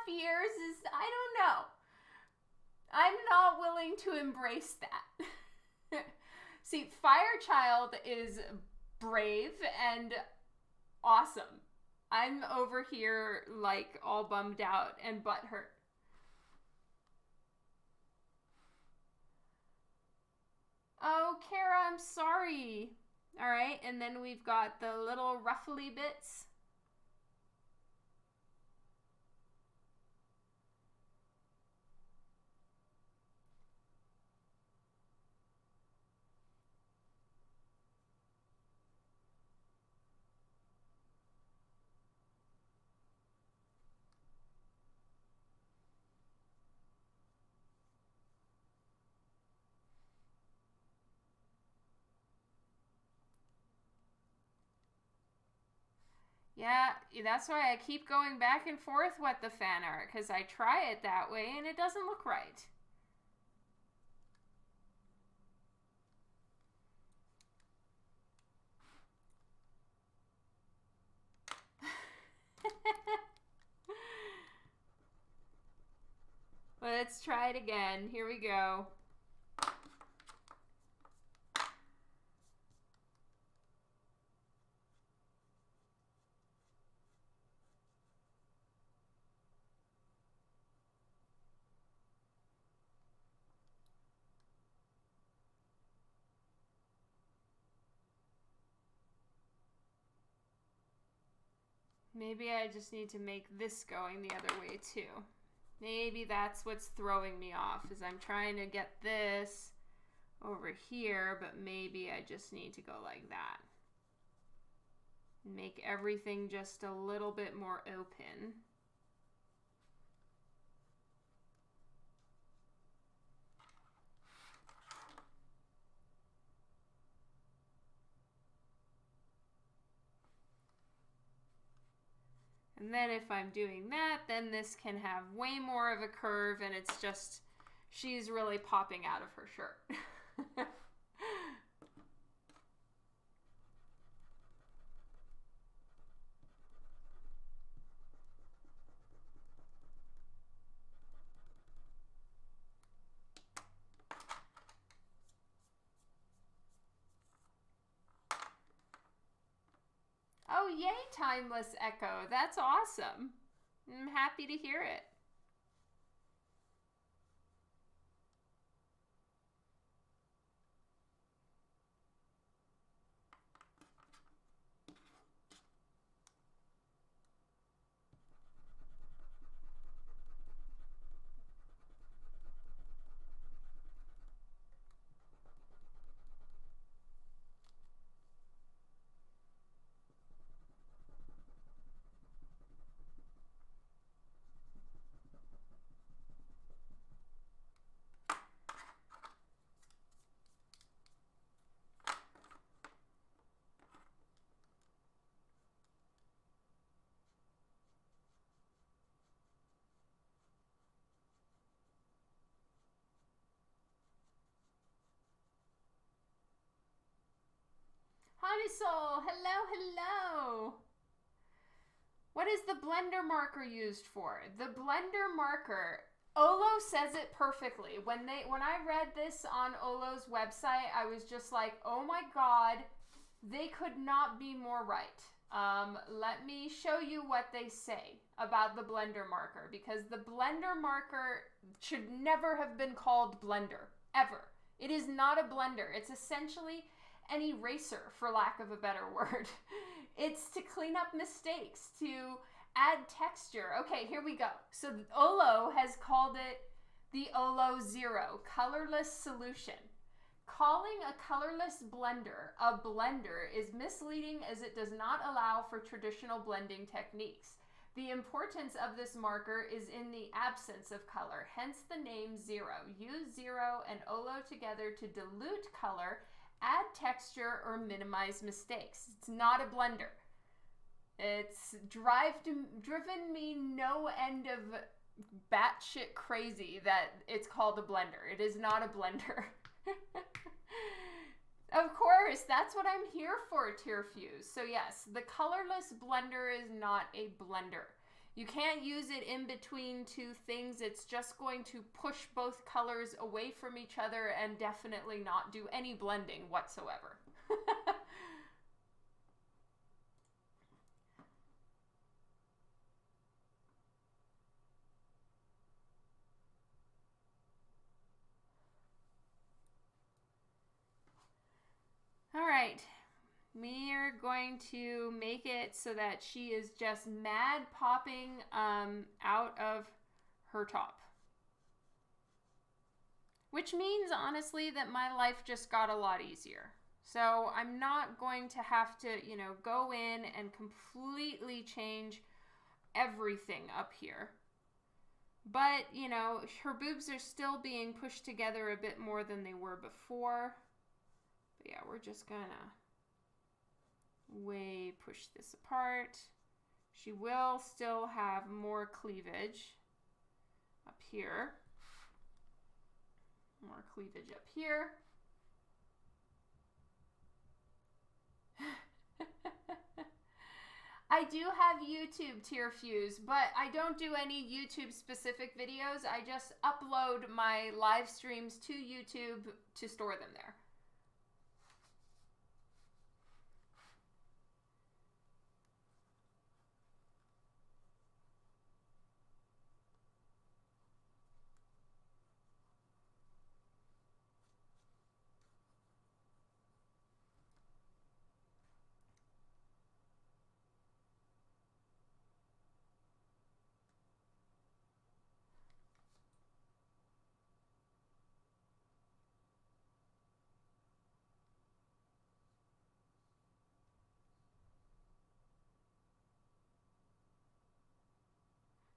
years is, I don't know. I'm not willing to embrace that. See, Firechild is brave and awesome. I'm over here like all bummed out and butthurt. Oh, Kara, I'm sorry. All right, and then we've got the little ruffly bits. Yeah, that's why I keep going back and forth with the fan art, because I try it that way and it doesn't look right. Let's try it again. Here we go. Maybe I just need to make this going the other way too. Maybe that's what's throwing me off, is I'm trying to get this over here, but maybe I just need to go like that. Make everything just a little bit more open. And then if I'm doing that, then this can have way more of a curve, and it's just, she's really popping out of her shirt. Oh, yay, Timeless Echo. That's awesome. I'm happy to hear it. Hanusol, hello, hello. What is the blender marker used for? The blender marker, Olo says it perfectly. When I read this on Olo's website, I was just like, oh my God, they could not be more right. Let me show you what they say about the blender marker, because the blender marker should never have been called blender, ever. It is not a blender. It's essentially an eraser, for lack of a better word. It's to clean up mistakes, to add texture. Okay, here we go. So Olo has called it the Olo Zero, colorless solution. Calling a colorless blender a blender is misleading, as it does not allow for traditional blending techniques. The importance of this marker is in the absence of color, hence the name Zero. Use Zero and Olo together to dilute color, add texture, or minimize mistakes. It's not a blender. It's driven me no end of batshit crazy that it's called a blender. It is not a blender. Of course, that's what I'm here for, Tearfuse. So yes, the colorless blender is not a blender. You can't use it in between two things. It's just going to push both colors away from each other and definitely not do any blending whatsoever. All right, we are going to make it so that she is just mad popping out of her top. Which means, honestly, that my life just got a lot easier. So I'm not going to have to, go in and completely change everything up here. But, her boobs are still being pushed together a bit more than they were before. But yeah, we're just gonna push this apart. She will still have more cleavage up here. More cleavage up here. I do have YouTube, Tearfuse, but I don't do any YouTube specific videos. I just upload my live streams to YouTube to store them there.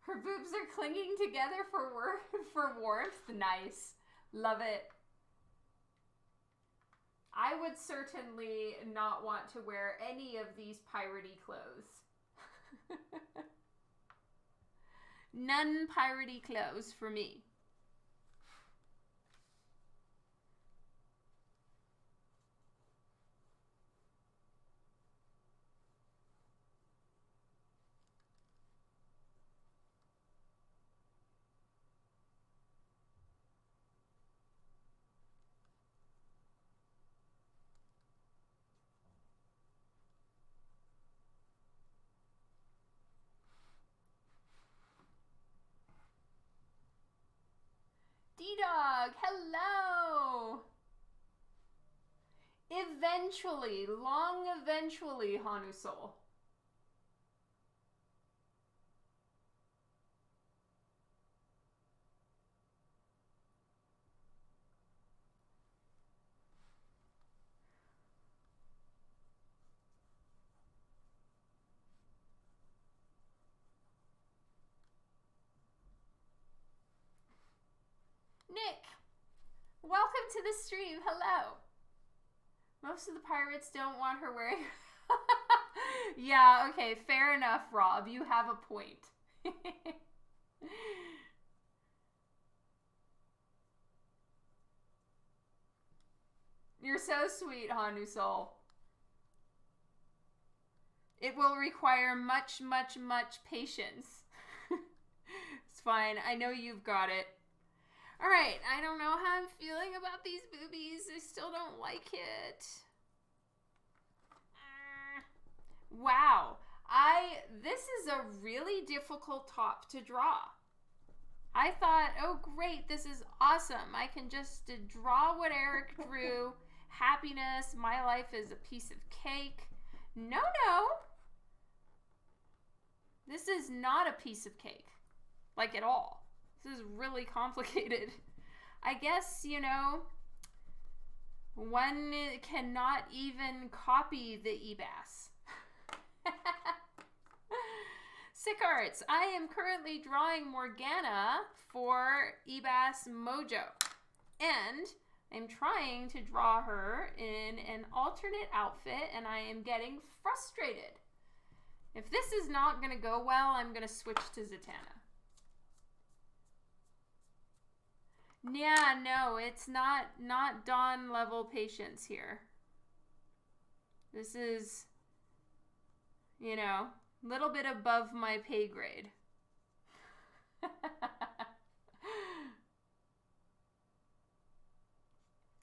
Her boobs are clinging together for warmth. Nice. Love it. I would certainly not want to wear any of these piratey clothes. None piratey clothes for me. D-Dog, hello! Eventually, long eventually, Hanusol. Nick, welcome to the stream. Hello. Most of the pirates don't want her wearing... Yeah, okay, fair enough, Rob. You have a point. You're so sweet, Hanusol. It will require much, much, much patience. It's fine. I know you've got it. All right. I don't know how I'm feeling about these boobies. I still don't like it. Wow. This is a really difficult top to draw. I thought, oh great, this is awesome. I can just draw what Eric drew. Happiness, my life is a piece of cake. No. This is not a piece of cake. Like at all. This is really complicated. I guess, you know, one cannot even copy the e.Bas. Sick Arts. I am currently drawing Morgana for e.Bas MOJO. And I'm trying to draw her in an alternate outfit, and I am getting frustrated. If this is not going to go well, I'm going to switch to Zatanna. Yeah, no, it's not Dawn level patience here. This is, you know, a little bit above my pay grade.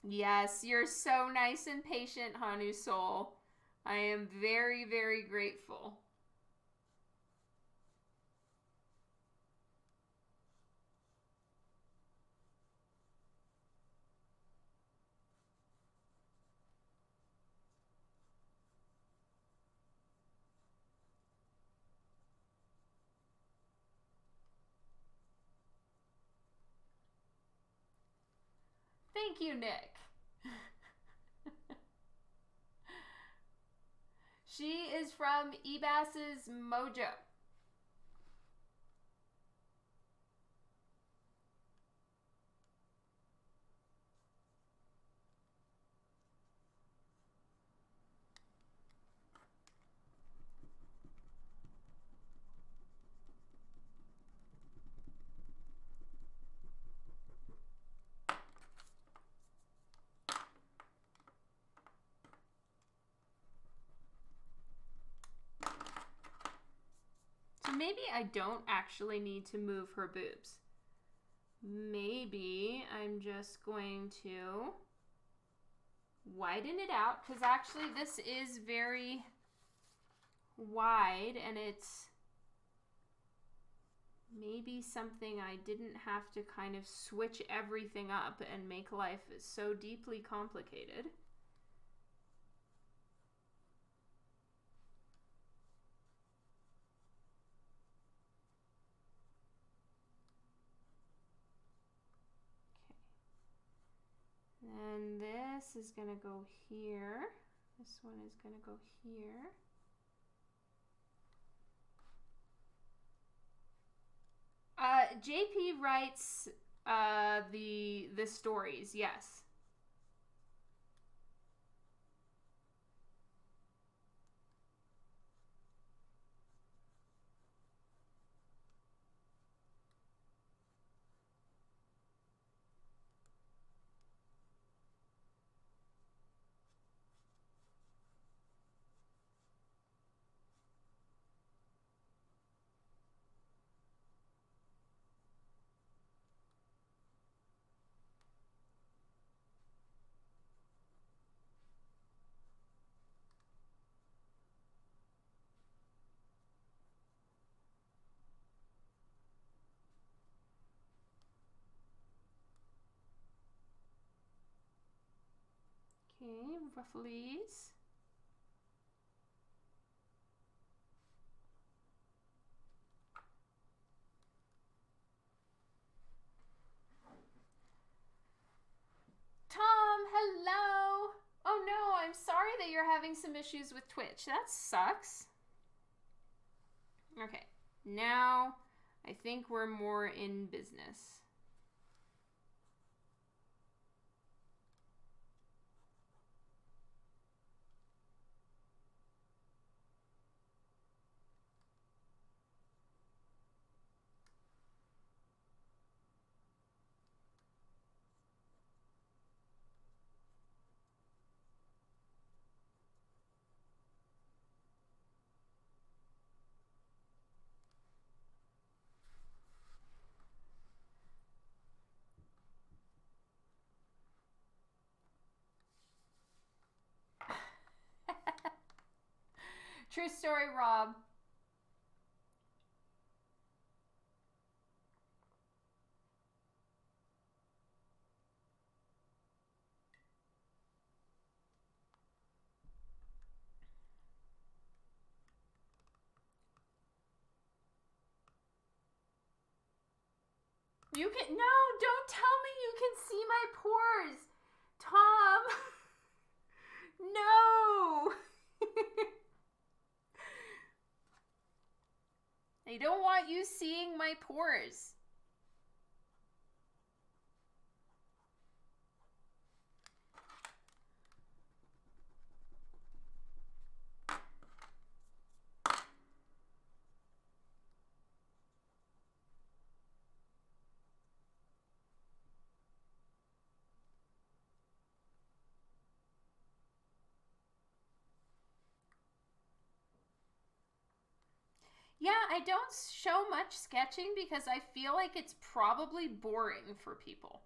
Yes, you're so nice and patient, Hanu Soul. I am very, very grateful. Thank you, Nick. She is from e.Bas's MOJO. So maybe I don't actually need to move her boobs. Maybe I'm just going to widen it out, because actually this is very wide, and it's maybe something I didn't have to kind of switch everything up and make life so deeply complicated. And this is going to go here. This one is going to go here. JP writes the stories, yes. Okay, rufflies. Tom, hello. Oh no, I'm sorry that you're having some issues with Twitch. That sucks. Okay, now I think we're more in business. True story, Rob. You can, no, don't tell me you can see my pores. Tom. No. I don't want you seeing my pores. Yeah, I don't show much sketching because I feel like it's probably boring for people.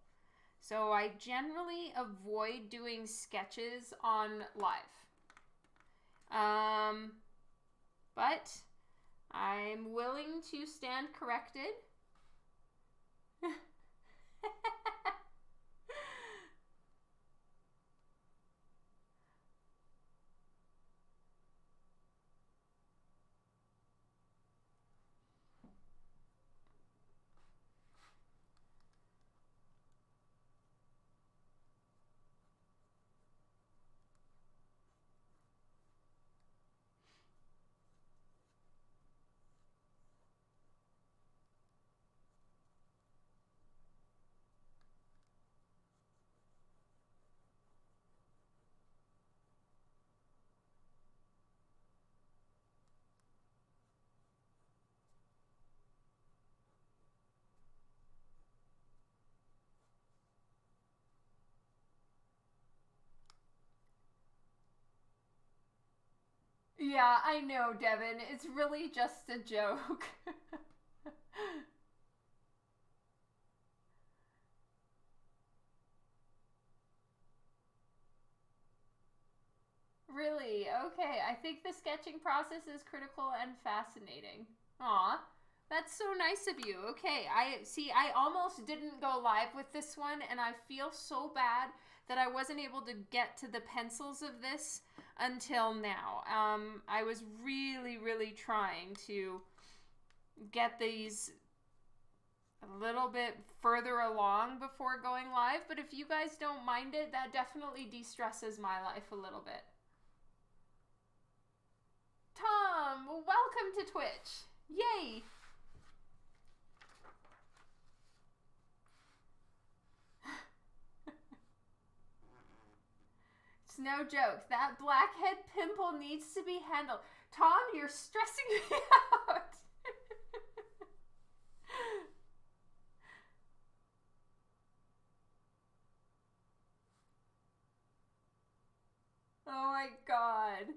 So I generally avoid doing sketches on live. But I'm willing to stand corrected. Yeah, I know, Devin. It's really just a joke. Really? Okay, I think the sketching process is critical and fascinating. Aw, that's so nice of you. Okay, I see, I almost didn't go live with this one, and I feel so bad that I wasn't able to get to the pencils of this until now. I was really, really trying to get these a little bit further along before going live, but if you guys don't mind it, that definitely de-stresses my life a little bit. Tom, welcome to Twitch. Yay! It's no joke. That blackhead pimple needs to be handled. Tom, you're stressing me out. Oh my god.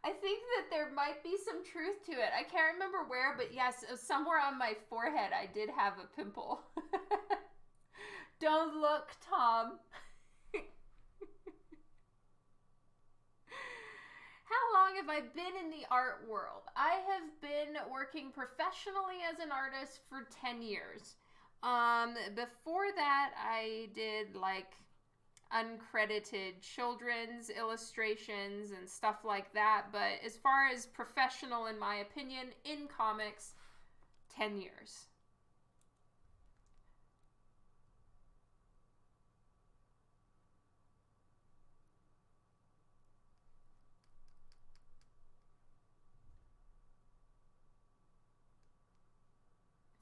I think that there might be some truth to it. I can't remember where, but yes, somewhere on my forehead I did have a pimple. Don't look, Tom. How long have I been in the art world? I have been working professionally as an artist for 10 years. Before that, I did like uncredited children's illustrations and stuff like that. But as far as professional, in my opinion, in comics, 10 years.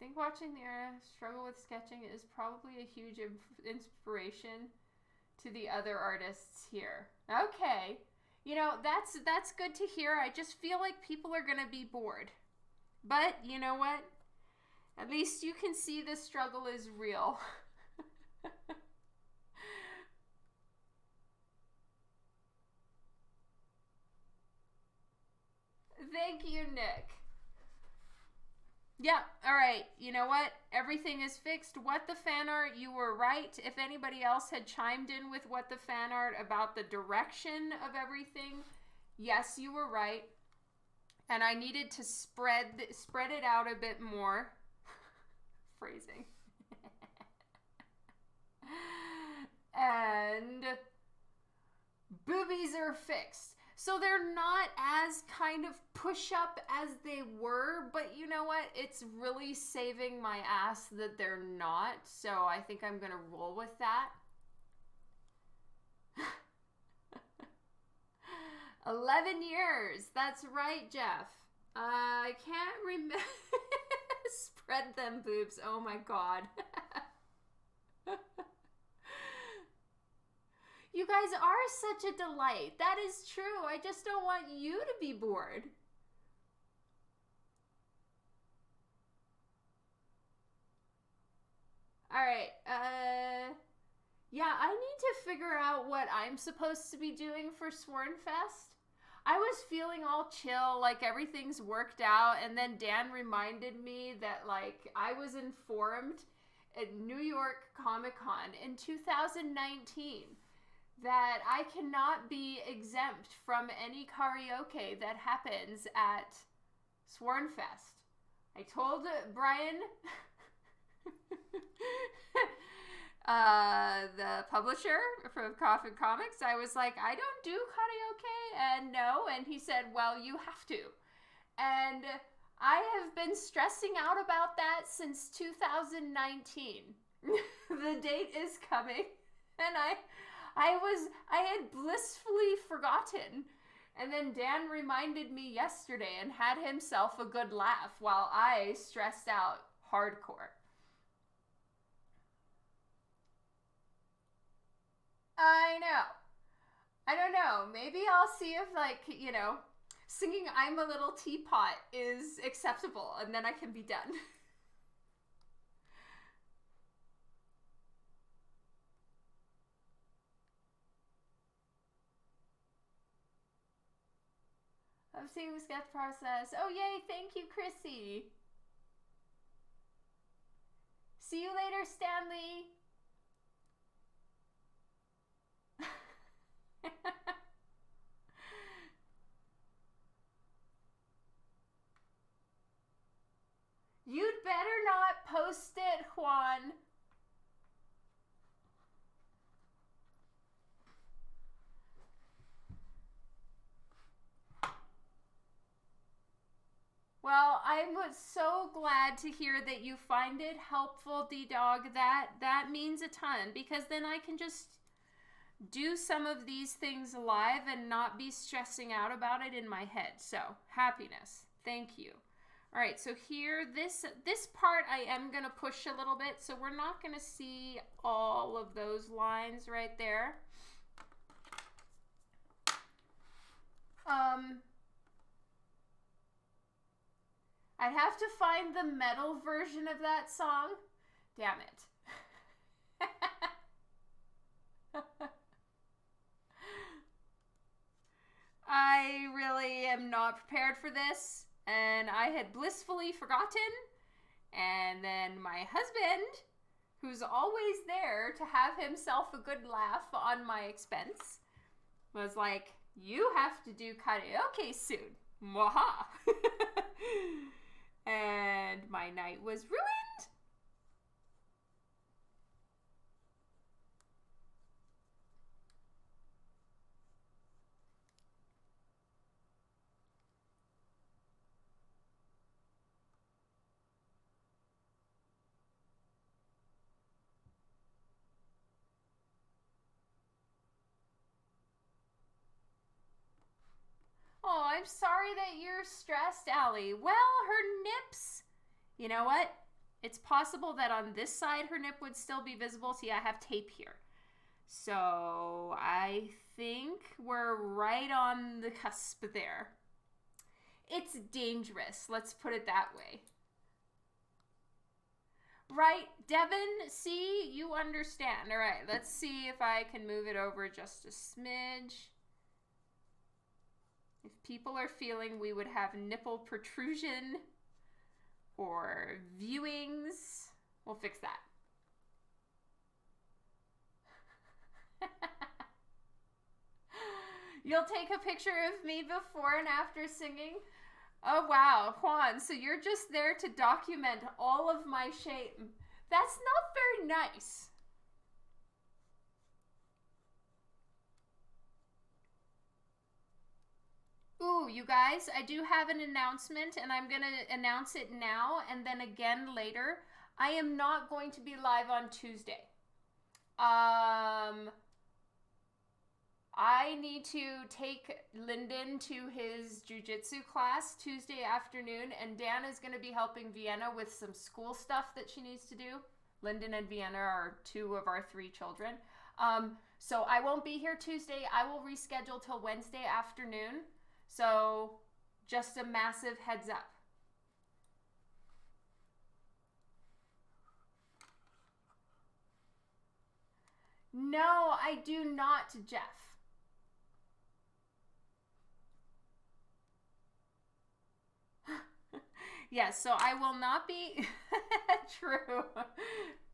I think watching the era struggle with sketching is probably a huge inspiration to the other artists here. Okay. You know, that's good to hear. I just feel like people are going to be bored. But, you know what? At least you can see the struggle is real. Thank you, Nick. Yeah, alright. You know what? Everything is fixed. What the fan art, you were right. If anybody else had chimed in with what the fan art about the direction of everything, Yes, you were right. And I needed to spread it out a bit more. Phrasing. And boobies are fixed. So they're not as kind of push-up as they were, but you know what? It's really saving my ass that they're not, so I think I'm gonna roll with that. 11 years. That's right, Jeff. I can't remember. Spread them boobs. Oh my god. You guys are such a delight. That is true. I just don't want you to be bored. All right. Yeah, I need to figure out what I'm supposed to be doing for Swornfest. I was feeling all chill, like everything's worked out, and then Dan reminded me that, like, I was informed at New York Comic Con in 2019 that I cannot be exempt from any karaoke that happens at Swornfest. I told Brian, the publisher from Coffin Comics, I was like, I don't do karaoke, and no, and he said, well, you have to. And I have been stressing out about that since 2019. The date is coming, and I had blissfully forgotten. And then Dan reminded me yesterday and had himself a good laugh while I stressed out hardcore. I know. I don't know. Maybe I'll see if, like, you know, singing I'm a Little Teapot is acceptable, and then I can be done. I'm seeing the sketch process. Oh, yay. Thank you, Chrissy. See you later, Stanley. You'd better not post it, Juan. Well, I was so glad to hear that you find it helpful, D-Dog. That means a ton, because then I can just do some of these things live and not be stressing out about it in my head. So, happiness. Thank you. All right, so here, this part I am going to push a little bit, so we're not going to see all of those lines right there. I'd have to find the metal version of that song. Damn it. I really am not prepared for this, and I had blissfully forgotten, and then my husband, who's always there to have himself a good laugh on my expense, was like, you have to do karaoke soon. Mwaha. And my night was ruined. Oh, I'm sorry that you're stressed, Allie. Well, her nips. You know what? It's possible that on this side her nip would still be visible. See, I have tape here. So I think we're right on the cusp there. It's dangerous. Let's put it that way. Right, Devin, see, you understand. All right, let's see if I can move it over just a smidge. If people are feeling we would have nipple protrusion or viewings, we'll fix that. You'll take a picture of me before and after singing? Oh, wow. Juan, so you're just there to document all of my shame. That's not very nice. Ooh, you guys, I do have an announcement, and I'm going to announce it now and then again later. I am not going to be live on Tuesday. I need to take Lyndon to his jiu-jitsu class Tuesday afternoon, and Dan is going to be helping Vienna with some school stuff that she needs to do. Lyndon and Vienna are 2 of our 3 children. So I won't be here Tuesday. I will reschedule till Wednesday afternoon. So just a massive heads up. No, I do not, Jeff. Yes, so I will not be... True.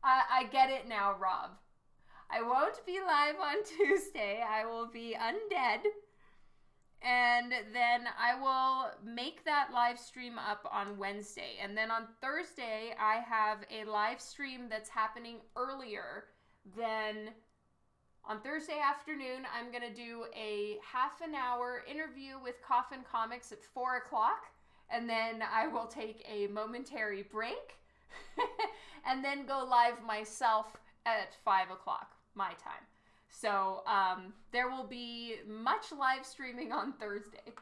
I get it now, Rob. I won't be live on Tuesday. I will be undead. And then I will make that live stream up on Wednesday. And then on Thursday, I have a live stream that's happening earlier than... On Thursday afternoon, I'm going to do a half an hour interview with Coffin Comics at 4 o'clock. And then I will take a momentary break and then go live myself at 5 o'clock my time. So there will be much live streaming on Thursday.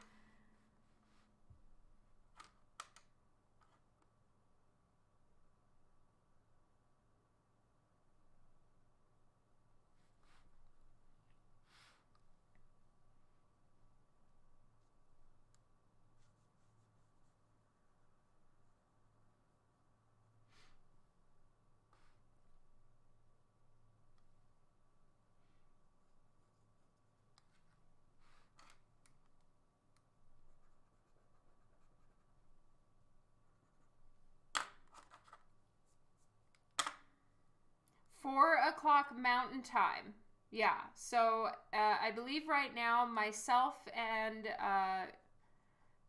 Four o'clock Mountain Time. Yeah, so I believe right now myself and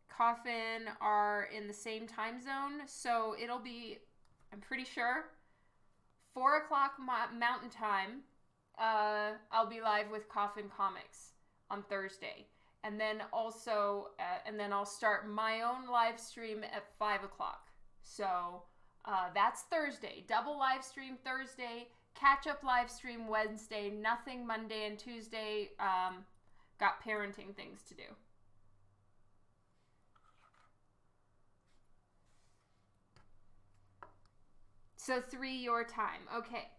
Coffin are in the same time zone. So it'll be, I'm pretty sure, 4 o'clock Mountain Time. I'll be live with Coffin Comics on Thursday. And then also, and then I'll start my own live stream at 5 o'clock. So that's Thursday. Double live stream Thursday. Catch up live stream Wednesday, nothing Monday and Tuesday. Got parenting things to do. So 3 your time. Okay.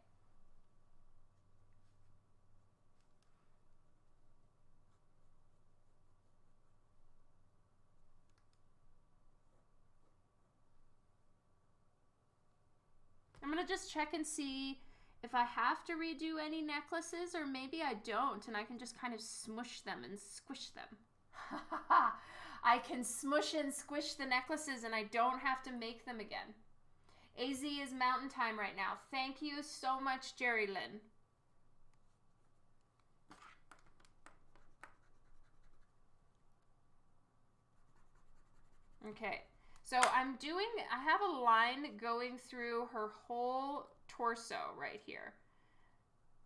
I'm going to just check and see if I have to redo any necklaces, or maybe I don't, and I can just kind of smush them and squish them. I can smush and squish the necklaces, and I don't have to make them again. AZ is Mountain Time right now. Thank you so much, Jerry Lynn. Okay, so I have a line going through her whole torso right here.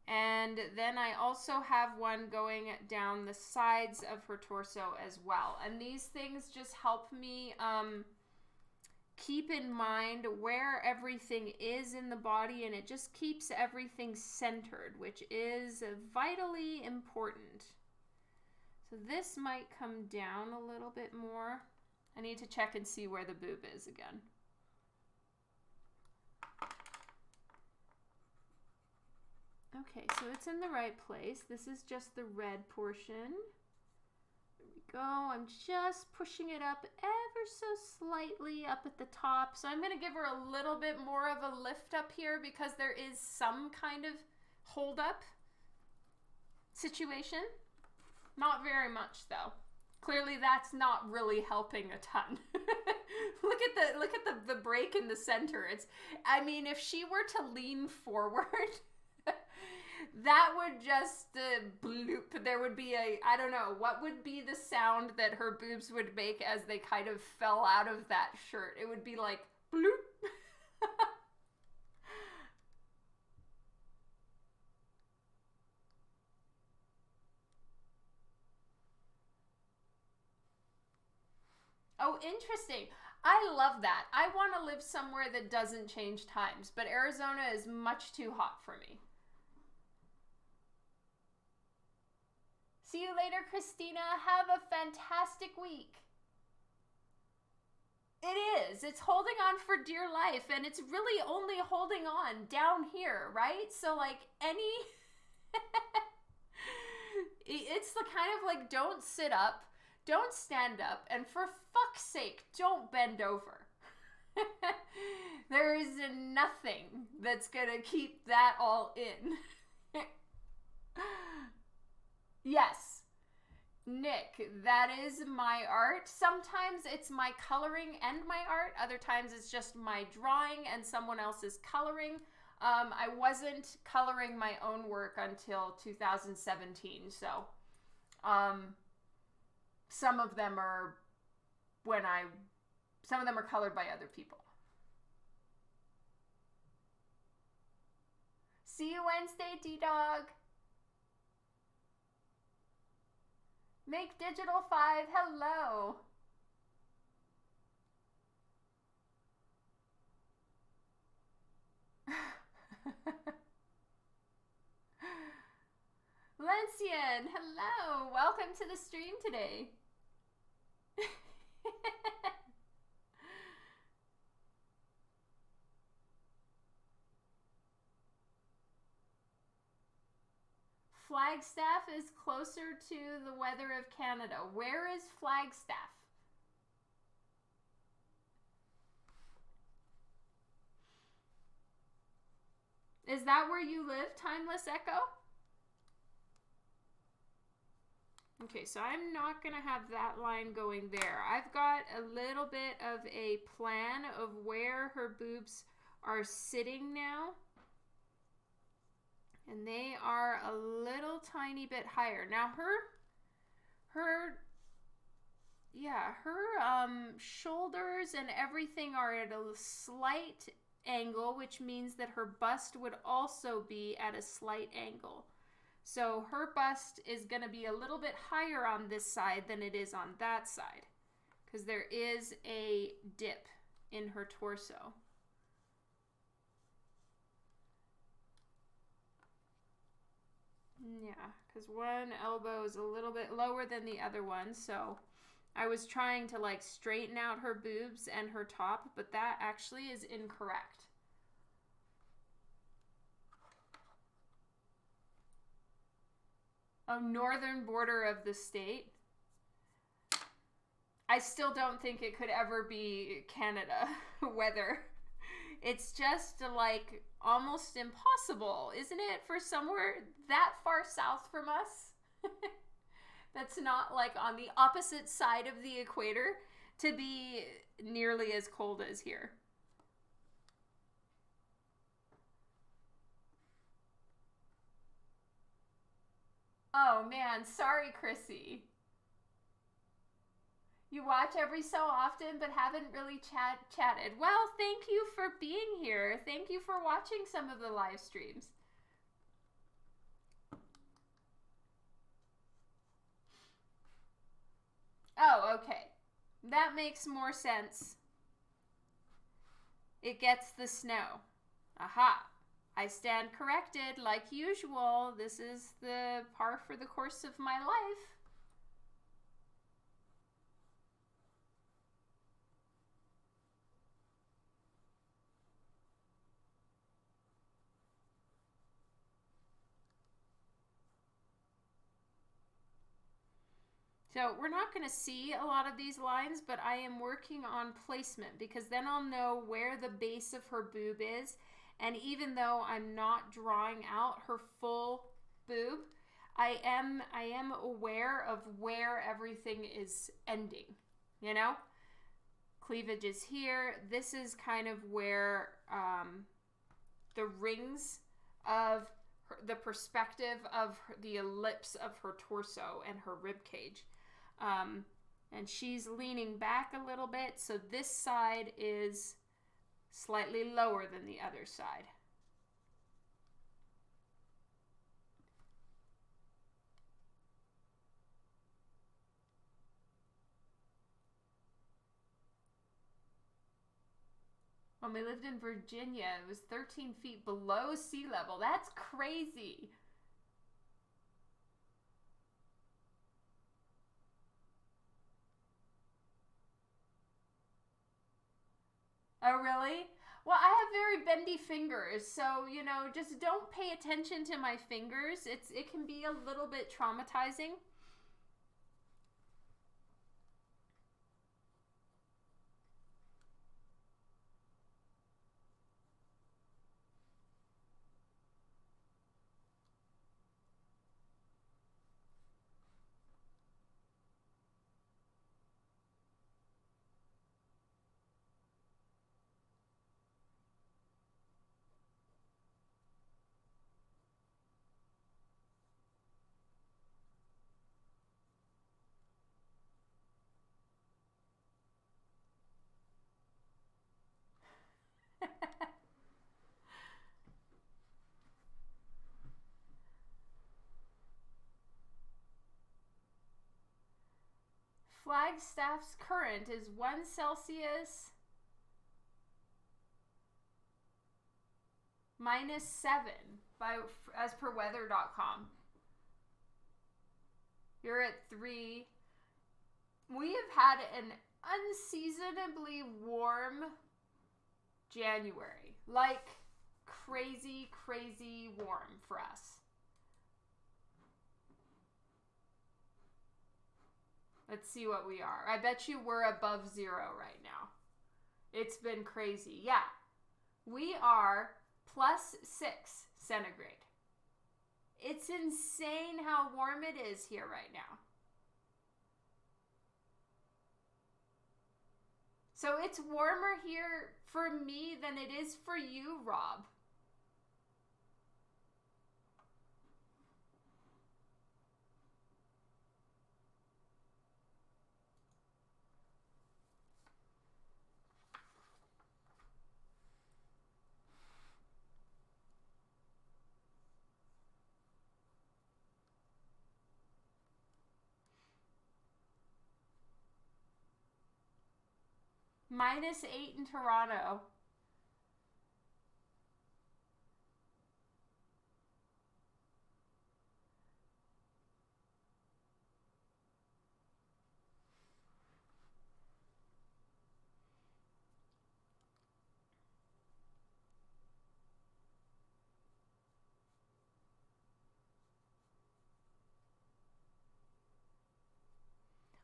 And then I also have one going down the sides of her torso as well. And these things just help me keep in mind where everything is in the body, and it just keeps everything centered, which is vitally important. So this might come down a little bit more. I need to check and see where the boob is again. Okay, so it's in the right place. This is just the red portion. There we go. I'm just pushing it up ever so slightly up at the top. So I'm going to give her a little bit more of a lift up here because there is some kind of hold up situation. Not very much though. Clearly that's not really helping a ton. Look at the break in the center. I mean, if she were to lean forward, That would just bloop. There would be I don't know, what would be the sound that her boobs would make as they kind of fell out of that shirt? It would be like bloop. Oh, interesting. I love that. I want to live somewhere that doesn't change times, but Arizona is much too hot for me. See you later, Christina. Have a fantastic week. It is. It's holding on for dear life, and it's really only holding on down here, right? So, like, any... it's the kind of, like, don't sit up, don't stand up, and for fuck's sake, don't bend over. There is nothing that's gonna keep that all in. Yes, Nick, that is my art. Sometimes it's my coloring and my art. Other times it's just my drawing and someone else's coloring. I wasn't coloring my own work until 2017, so some of them are colored by other people. See you Wednesday, D-Dog. Make Digital 5, hello. Lencian, hello. Welcome to the stream today. Flagstaff is closer to the weather of Canada. Where is Flagstaff? Is that where you live, Timeless Echo? Okay, so I'm not going to have that line going there. I've got a little bit of a plan of where her boobs are sitting now. And they are a little tiny bit higher. Now her shoulders and everything are at a slight angle, which means that her bust would also be at a slight angle. So her bust is going to be a little bit higher on this side than it is on that side, because there is a dip in her torso. Yeah, because one elbow is a little bit lower than the other one, so I was trying to like straighten out her boobs and her top, but that actually is incorrect. Oh, northern border of the state. I still don't think it could ever be Canada weather. It's just like almost impossible, isn't it, for somewhere that far south from us that's not like on the opposite side of the equator to be nearly as cold as here. Oh man, sorry, Chrissy. You watch every so often but haven't really chatted. Well, thank you for being here. Thank you for watching some of the live streams. Oh, okay. That makes more sense. It gets the snow. Aha. I stand corrected like usual. This is the par for the course of my life. So we're not going to see a lot of these lines, but I am working on placement because then I'll know where the base of her boob is. And even though I'm not drawing out her full boob, I am aware of where everything is ending, you know? Cleavage is here. This is kind of where the rings of the perspective of the ellipse of her torso and her rib cage. And she's leaning back a little bit, so this side is slightly lower than the other side. When we lived in Virginia, it was 13 feet below sea level. That's crazy. Oh, really? Well, I have very bendy fingers, so, you know, just don't pay attention to my fingers. It can be a little bit traumatizing. Flagstaff's current is 1 Celsius -7 as per weather.com. You're at 3. We have had an unseasonably warm January. Like crazy, crazy warm for us. Let's see what we are. I bet you we're above 0 right now. It's been crazy. Yeah. We are +6 centigrade. It's insane how warm it is here right now. So it's warmer here for me than it is for you, Rob. -8 in Toronto.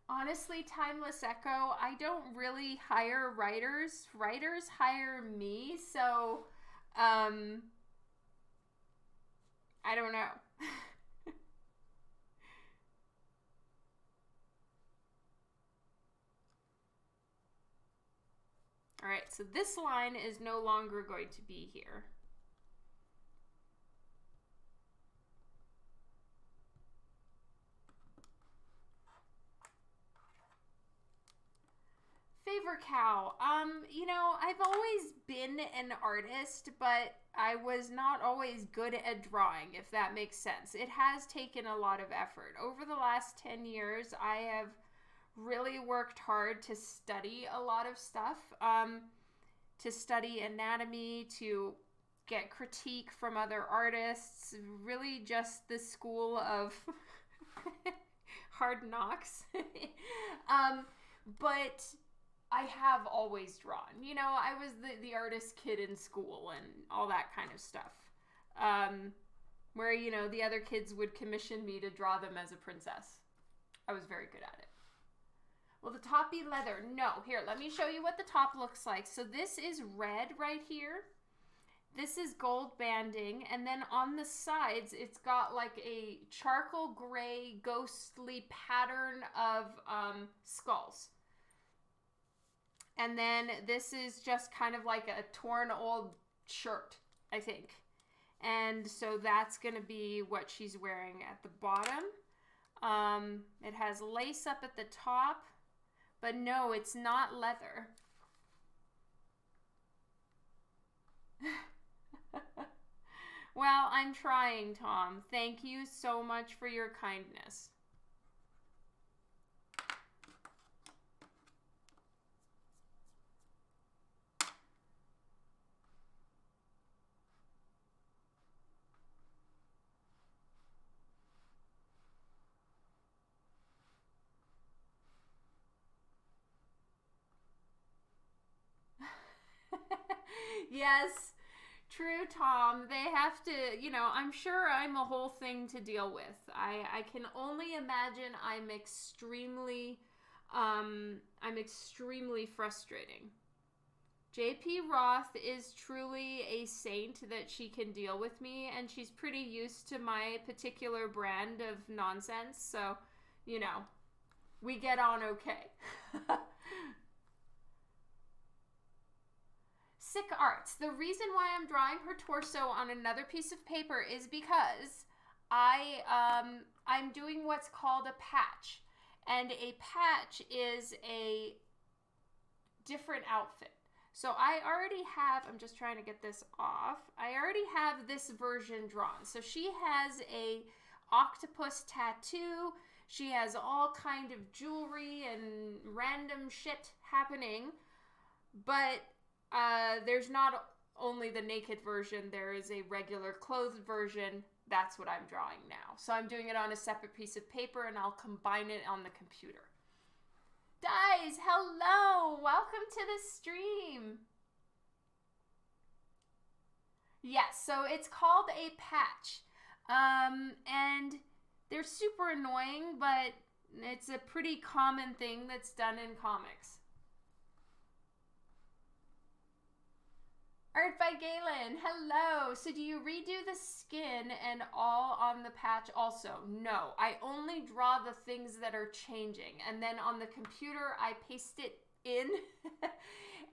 Honestly, Timeless Echo, I don't really hire writers. Writers hire me, so I don't know. All right, so this line is no longer going to be here. Favor Cow. You know, I've always been an artist, but I was not always good at drawing, if that makes sense. It has taken a lot of effort. Over the last 10 years, I have really worked hard to study a lot of stuff, to study anatomy, to get critique from other artists, really just the school of hard knocks. But I have always drawn. You know, I was the artist kid in school and all that kind of stuff. Where, you know, the other kids would commission me to draw them as a princess. I was very good at it. Will the top be leather? No. Here, let me show you what the top looks like. So this is red right here. This is gold banding. And then on the sides, it's got like a charcoal gray ghostly pattern of skulls. And then this is just kind of like a torn old shirt, I think. And so that's going to be what she's wearing at the bottom. It has lace up at the top, but no, it's not leather. Well, I'm trying, Tom. Thank you so much for your kindness. Yes, true, Tom. They have to, you know, I'm sure I'm a whole thing to deal with. I can only imagine I'm extremely frustrating. JP Roth is truly a saint that she can deal with me, and she's pretty used to my particular brand of nonsense, so, you know, we get on okay. Sick Arts. The reason why I'm drawing her torso on another piece of paper is because I'm doing what's called a patch. And a patch is a different outfit. So I already have, I'm just trying to get this off. I already have this version drawn. So she has a octopus tattoo. She has all kind of jewelry and random shit happening. But there's not only the naked version, there is a regular clothed version. That's what I'm drawing now. So I'm doing it on a separate piece of paper, and I'll combine it on the computer. Guys, hello! Welcome to the stream! Yes, so it's called a patch. And they're super annoying, but it's a pretty common thing that's done in comics. Art by Galen, hello. So do you redo the skin and all on the patch also? No, I only draw the things that are changing. And then on the computer, I paste it in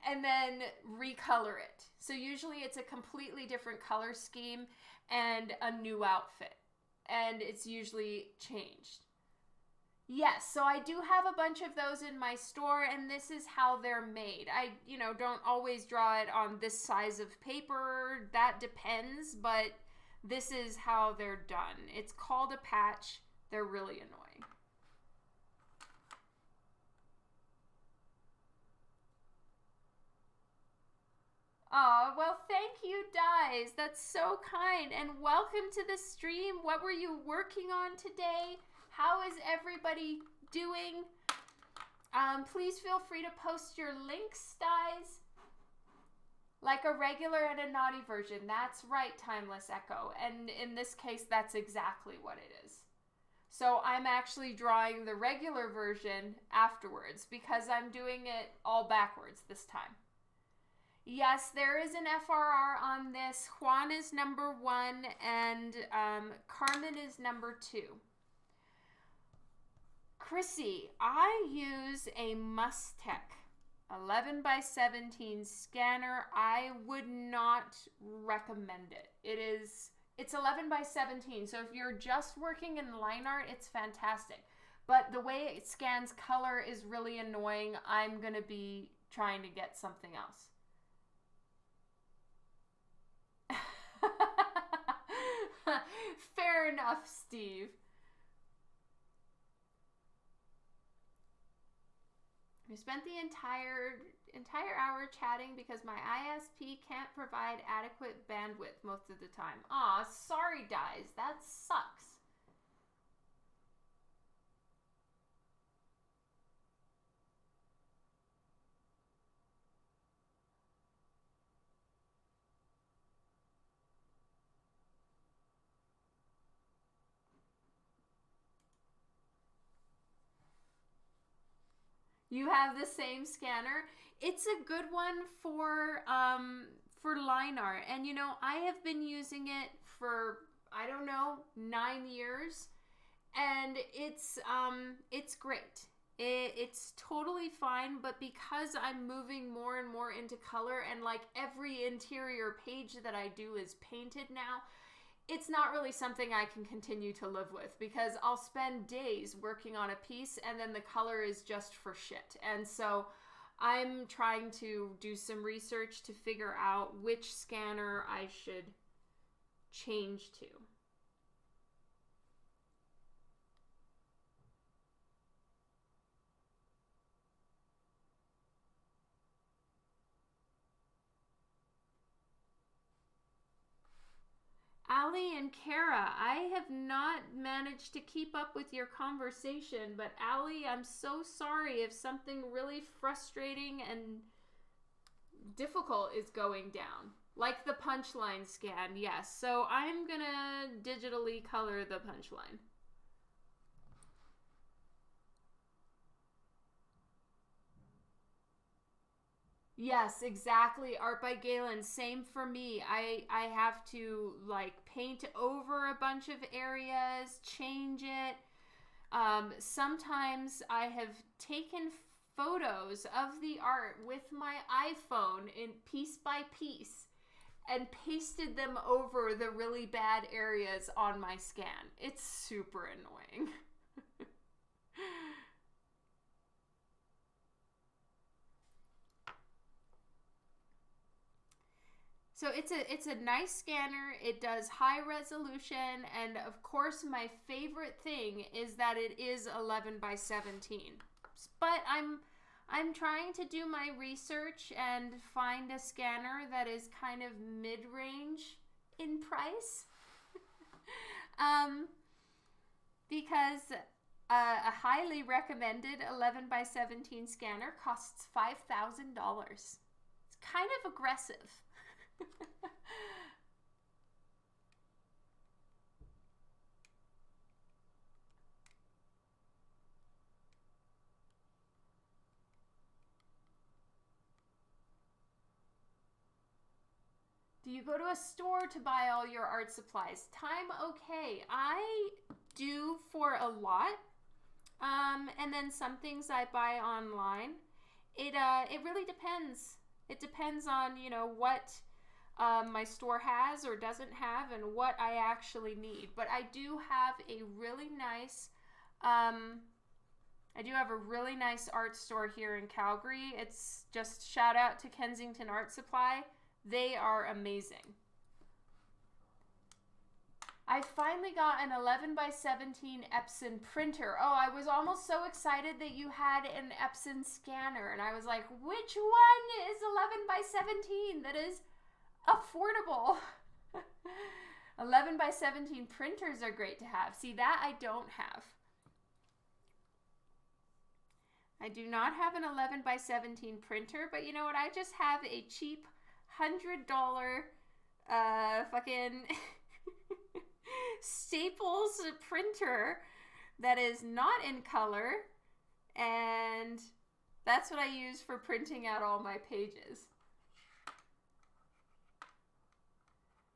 and then recolor it. So usually it's a completely different color scheme and a new outfit. And it's usually changed. Yes, so I do have a bunch of those in my store, and this is how they're made. I, don't always draw it on this size of paper. That depends, but this is how they're done. It's called a patch. They're really annoying. Oh, well, thank you, Dies. That's so kind, and welcome to the stream. What were you working on today? How is everybody doing? Please feel free to post your links, Dies. Like a regular and a naughty version. That's right, Timeless Echo. And in this case, that's exactly what it is. So I'm actually drawing the regular version afterwards because I'm doing it all backwards this time. Yes, there is an FRR on this. Juan is number 1 and Carmen is number 2. Chrissy, I use a Mustech 11 by 17 scanner. I would not recommend it. It's 11 by 17, so if you're just working in line art, it's fantastic. But the way it scans color is really annoying. I'm going to be trying to get something else. Fair enough, Steve. We spent the entire hour chatting because my ISP can't provide adequate bandwidth most of the time. Aw, sorry, Dies. That sucks. You have the same scanner. It's a good one for line art. And I have been using it for, I don't know, 9 years. And it's great. It's totally fine, but because I'm moving more and more into color, and like every interior page that I do is painted now, it's not really something I can continue to live with, because I'll spend days working on a piece and then the color is just for shit. And so I'm trying to do some research to figure out which scanner I should change to. Ali and Kara, I have not managed to keep up with your conversation, but Ali, I'm so sorry if something really frustrating and difficult is going down. Like the punchline scan, yes. So I'm gonna digitally color the punchline. Yes, exactly. Art by Galen. Same for me. I have to like paint over a bunch of areas, change it. Sometimes I have taken photos of the art with my iPhone in piece by piece and pasted them over the really bad areas on my scan. It's super annoying. So it's a nice scanner. It does high resolution, and of course my favorite thing is that it is 11 by 17. But I'm trying to do my research and find a scanner that is kind of mid-range in price. Because a highly recommended 11 by 17 scanner costs $5,000. It's kind of aggressive. Do you go to a store to buy all your art supplies? Time okay. I do for a lot. And then some things I buy online. It really depends. It depends on, you know, what my store has or doesn't have and what I actually need. But I do have a really nice art store here in Calgary. It's just shout out to Kensington Art Supply. They are amazing. I finally got an 11 by 17 Epson printer. Oh, I was almost so excited that you had an Epson scanner. And I was like, which one is 11 by 17 that is affordable? 11 by 17 printers are great to have. See, that I don't have. I do not have an 11 by 17 printer, but you know what? I just have a cheap $100 fucking Staples printer that is not in color, and that's what I use for printing out all my pages.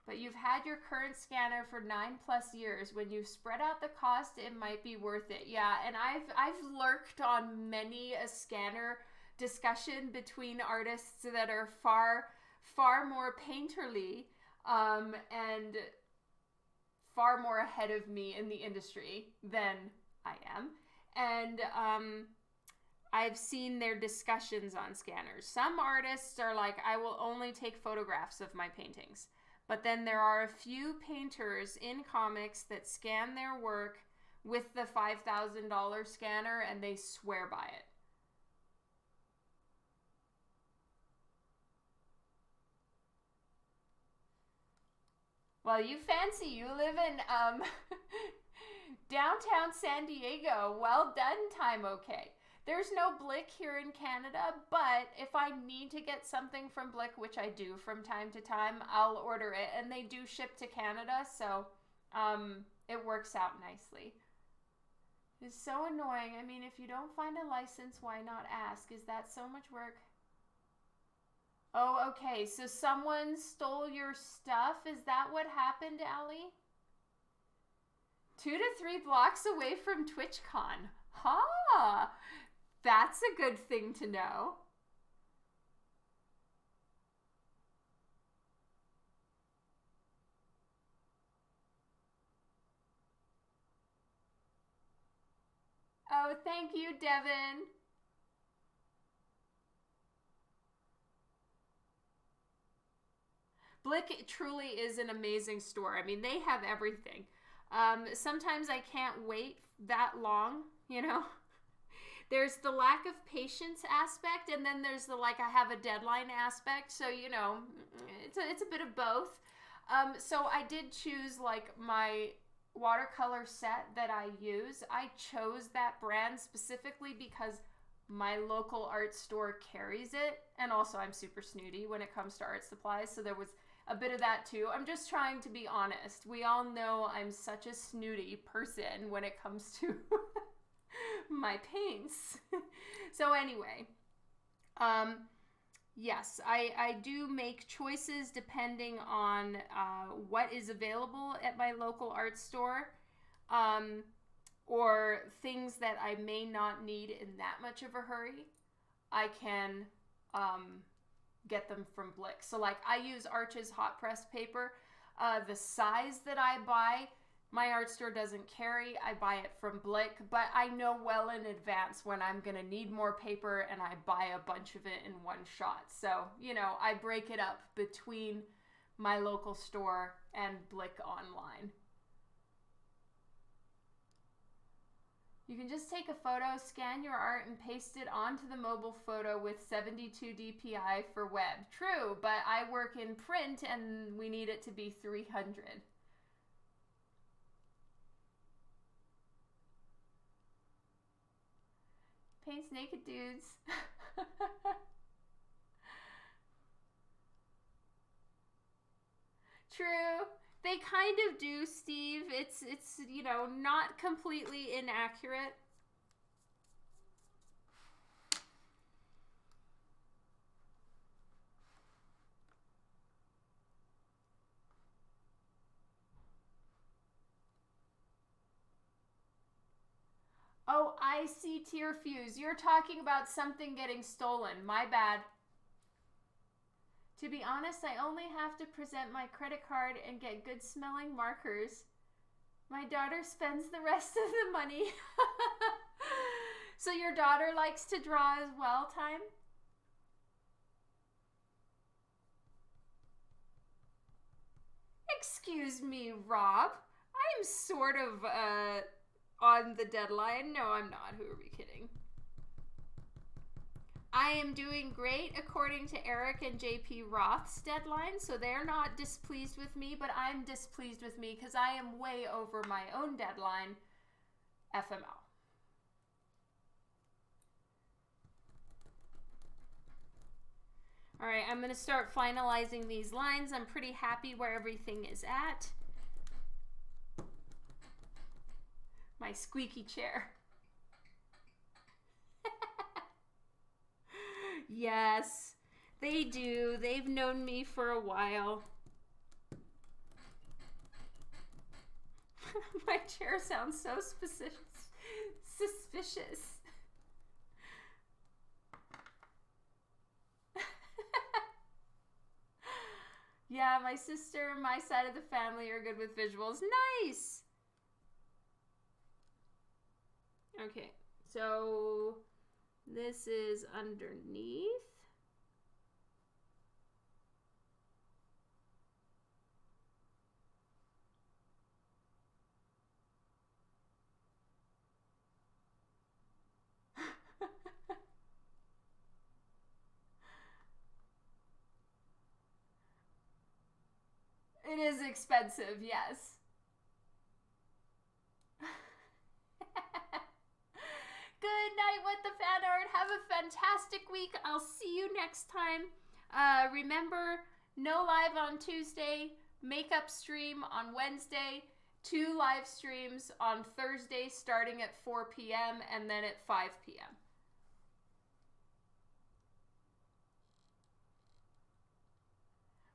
But you've had your current scanner for 9+ years. When you spread out the cost, it might be worth it. Yeah, and I've lurked on many a scanner discussion between artists that are far more painterly and far more ahead of me in the industry than I am. And I've seen their discussions on scanners. Some artists are like, I will only take photographs of my paintings. But then there are a few painters in comics that scan their work with the $5,000 scanner and they swear by it. Well, you fancy. You live in downtown San Diego. Well done, time okay. There's no Blick here in Canada, but if I need to get something from Blick, which I do from time to time, I'll order it. And they do ship to Canada, so it works out nicely. It's so annoying. I mean, if you don't find a license, why not ask? Is that so much work? Oh, okay. So someone stole your stuff? Is that what happened, Allie? 2 to 3 blocks away from TwitchCon. Ha! That's a good thing to know. Oh, thank you, Devin. Blick truly is an amazing store. I mean, they have everything. Sometimes I can't wait that long, you know? There's the lack of patience aspect, and then there's the like, I have a deadline aspect. So, you know, it's a bit of both. So I did choose like my watercolor set that I use. I chose that brand specifically because my local art store carries it, and also I'm super snooty when it comes to art supplies, so there was a bit of that too. I'm just trying to be honest. We all know I'm such a snooty person when it comes to my paints. So anyway, yes, I do make choices depending on what is available at my local art store, or things that I may not need in that much of a hurry. I can get them from Blick. So like I use Arch's hot press paper. The size that I buy, my art store doesn't carry. I buy it from Blick, but I know well in advance when I'm gonna need more paper, and I buy a bunch of it in one shot. So, you know, I break it up between my local store and Blick online. You can just take a photo, scan your art, and paste it onto the mobile photo with 72 dpi for web. True, but I work in print and we need it to be 300. Paints naked dudes. True. They kind of do, Steve. It's you know, not completely inaccurate. Oh, I see tear fuse. You're talking about something getting stolen. My bad. To be honest, I only have to present my credit card and get good smelling markers. My daughter spends the rest of the money. So your daughter likes to draw as well, Time? Excuse me, Rob. I'm sort of on the deadline. No, I'm not. Who are we kidding? I am doing great according to Eric and JP Roth's deadline, so they're not displeased with me, but I'm displeased with me because I am way over my own deadline. FML. All right, I'm going to start finalizing these lines. I'm pretty happy where everything is at. My squeaky chair. Yes, they do. They've known me for a while. My chair sounds so suspicious. Yeah, my sister, my side of the family are good with visuals. Nice! Okay, so this is underneath. It is expensive, yes. Good night with the fan art. Have a fantastic week. I'll see you next time. Remember, no live on Tuesday, makeup stream on Wednesday, 2 live streams on Thursday starting at 4 p.m. and then at 5 p.m.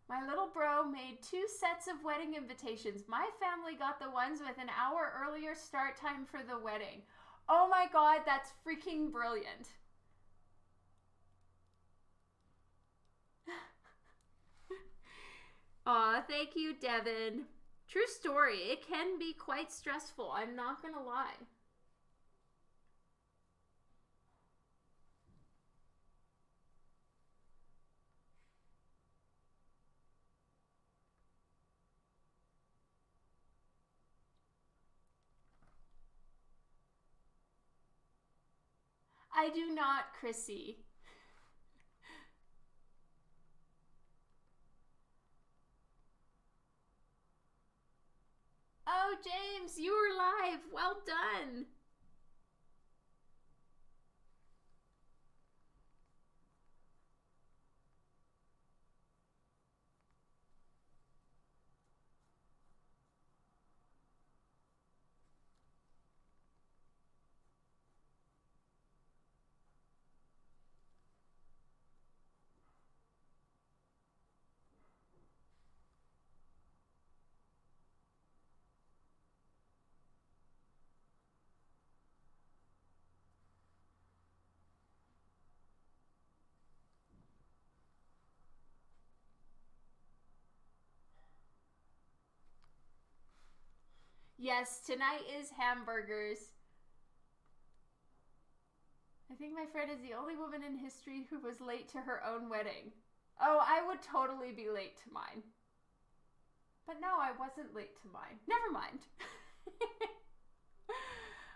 My little bro made 2 sets of wedding invitations. My family got the ones with an hour earlier start time for the wedding. Oh my god, that's freaking brilliant. Aw, thank you, Devin. True story, it can be quite stressful, I'm not gonna lie. I do not, Chrissy. Oh, James, you were live. Well done. Yes, tonight is hamburgers. I think my friend is the only woman in history who was late to her own wedding. Oh, I would totally be late to mine. But no, I wasn't late to mine. Never mind.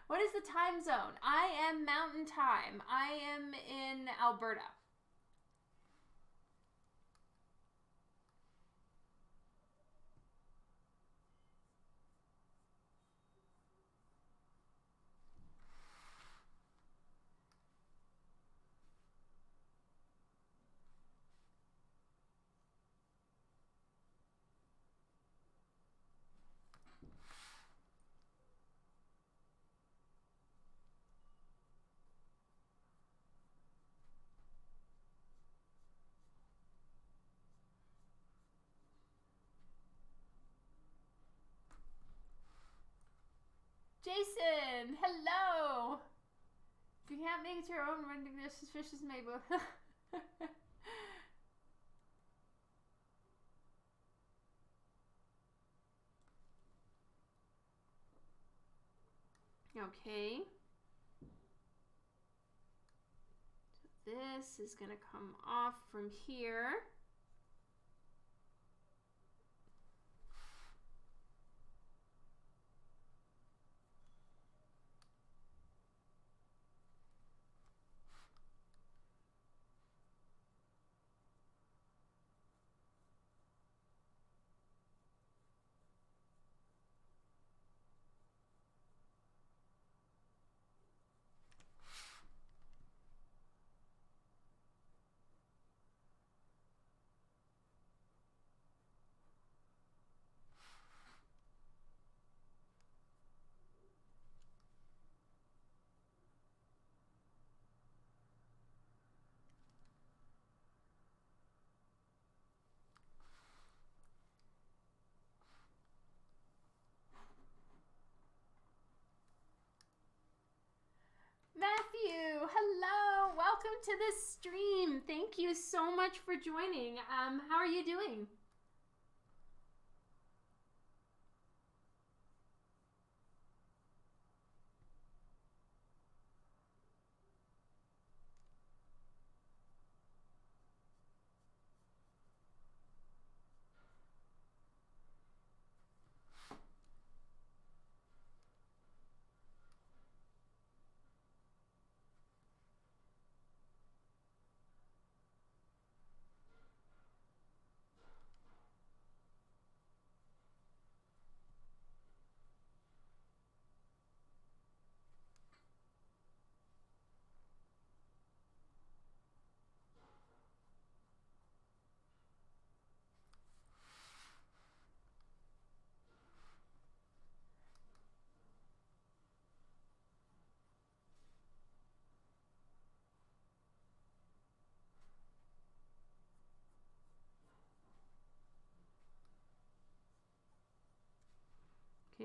What is the time zone? I am Mountain Time. I am in Alberta. Jason, hello. If you can't make it to your own wedding, there's suspicious Mabel. Okay. So this is gonna come off from here. Matthew, hello. Welcome to the stream. Thank you so much for joining. How are you doing?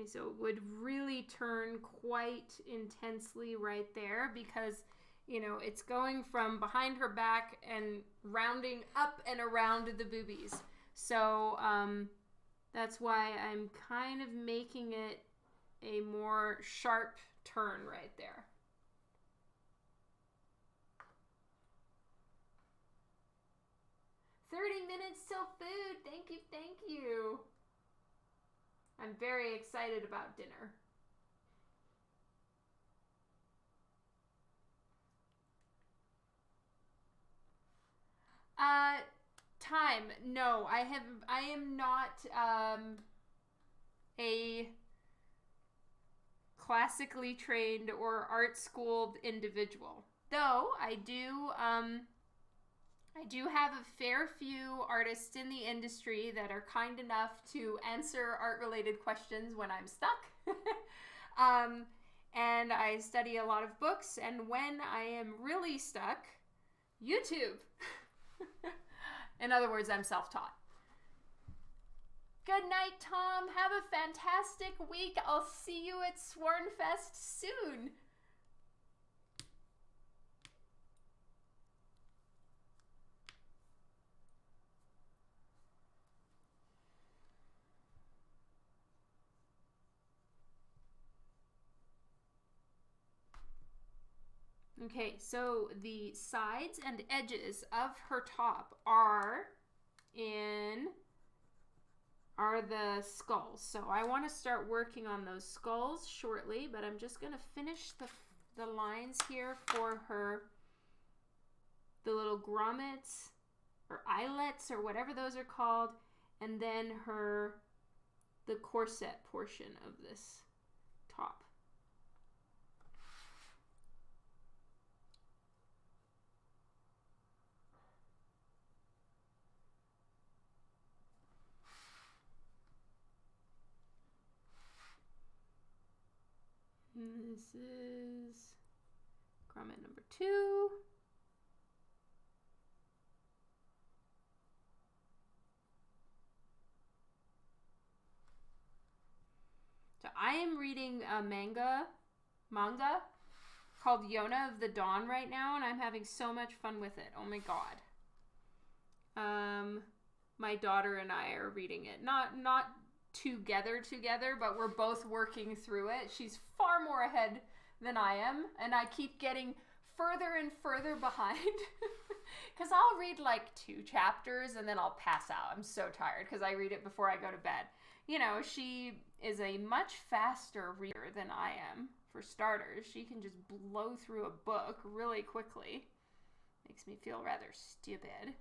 Okay, so it would really turn quite intensely right there because, you know, it's going from behind her back and rounding up and around the boobies. So that's why I'm kind of making it a more sharp turn right there. "30 minutes till food. Thank you, thank you." I'm very excited about dinner. Time. No, I am not a classically trained or art schooled individual. Though I do have a fair few artists in the industry that are kind enough to answer art-related questions when I'm stuck. And I study a lot of books, and when I am really stuck, YouTube. In other words, I'm self-taught. Good night, Tom. Have a fantastic week. I'll see you at Swornfest soon. Okay, so the sides and edges of her top are the skulls. So I want to start working on those skulls shortly, but I'm just going to finish the lines here for her, the little grommets or eyelets or whatever those are called, and then the corset portion of this top. And this is grommet number 2. So I am reading a manga called Yona of the Dawn right now, and I'm having so much fun with it. Oh my god. My daughter and I are reading it. Not together, but we're both working through it. She's far more ahead than I am, and I keep getting further and further behind because I'll read like 2 chapters and then I'll pass out. I'm so tired because I read it before I go to bed. You know, she is a much faster reader than I am. For starters, she can just blow through a book really quickly. Makes me feel rather stupid.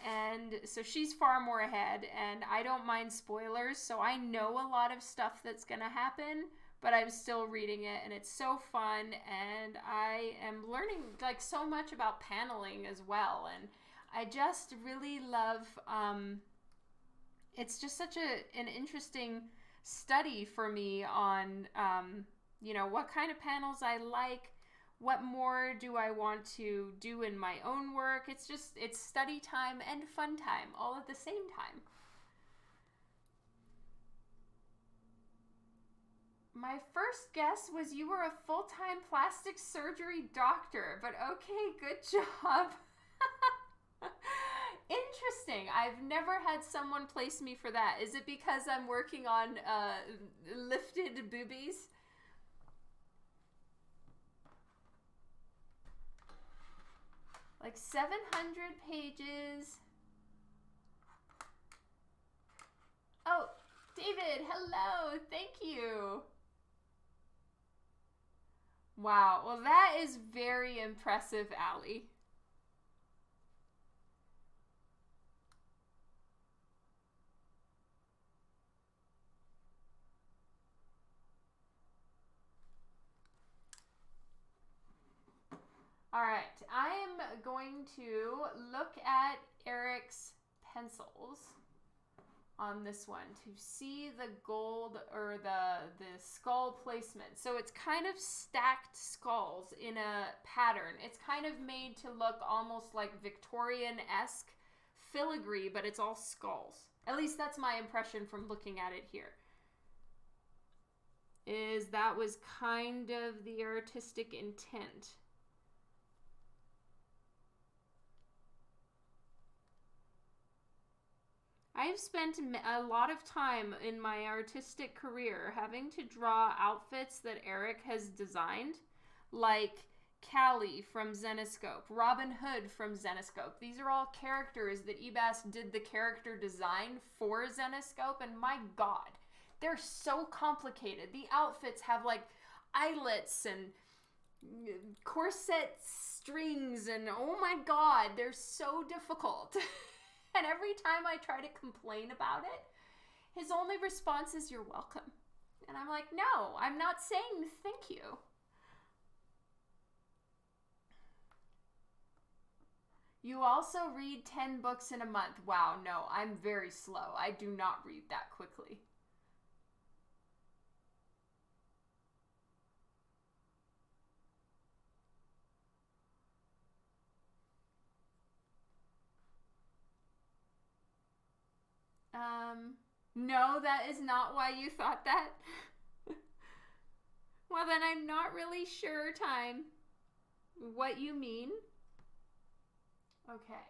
And so she's far more ahead, and I don't mind spoilers, so I know a lot of stuff that's gonna happen, but I'm still reading it, and it's so fun, and I am learning like so much about paneling as well, and I just really love, it's just such an interesting study for me on, you know, what kind of panels I like. What more do I want to do in my own work? It's study time and fun time all at the same time. My first guess was you were a full-time plastic surgery doctor, but okay, good job. Interesting. I've never had someone place me for that. Is it because I'm working on lifted boobies? Like 700 pages. Oh, David, hello. Thank you. Wow. Well, that is very impressive, Allie. All right, I am going to look at Eric's pencils on this one to see the gold or the skull placement. So it's kind of stacked skulls in a pattern. It's kind of made to look almost like Victorian-esque filigree, but it's all skulls. At least that's my impression from looking at it here. is that was kind of the artistic intent. I've spent a lot of time in my artistic career having to draw outfits that Eric has designed, like Callie from Zenescope, Robin Hood from Zenescope. These are all characters that e.Bas did the character design for Zenescope, and my god, they're so complicated. The outfits have like eyelets and corset strings, and oh my god, they're so difficult. And every time I try to complain about it, his only response is, "You're welcome." And I'm like, no, I'm not saying thank you. You also read 10 books in a month. Wow, no, I'm very slow. I do not read that quickly. No, that is not why you thought that. Well, then I'm not really sure, Time, what you mean. Okay.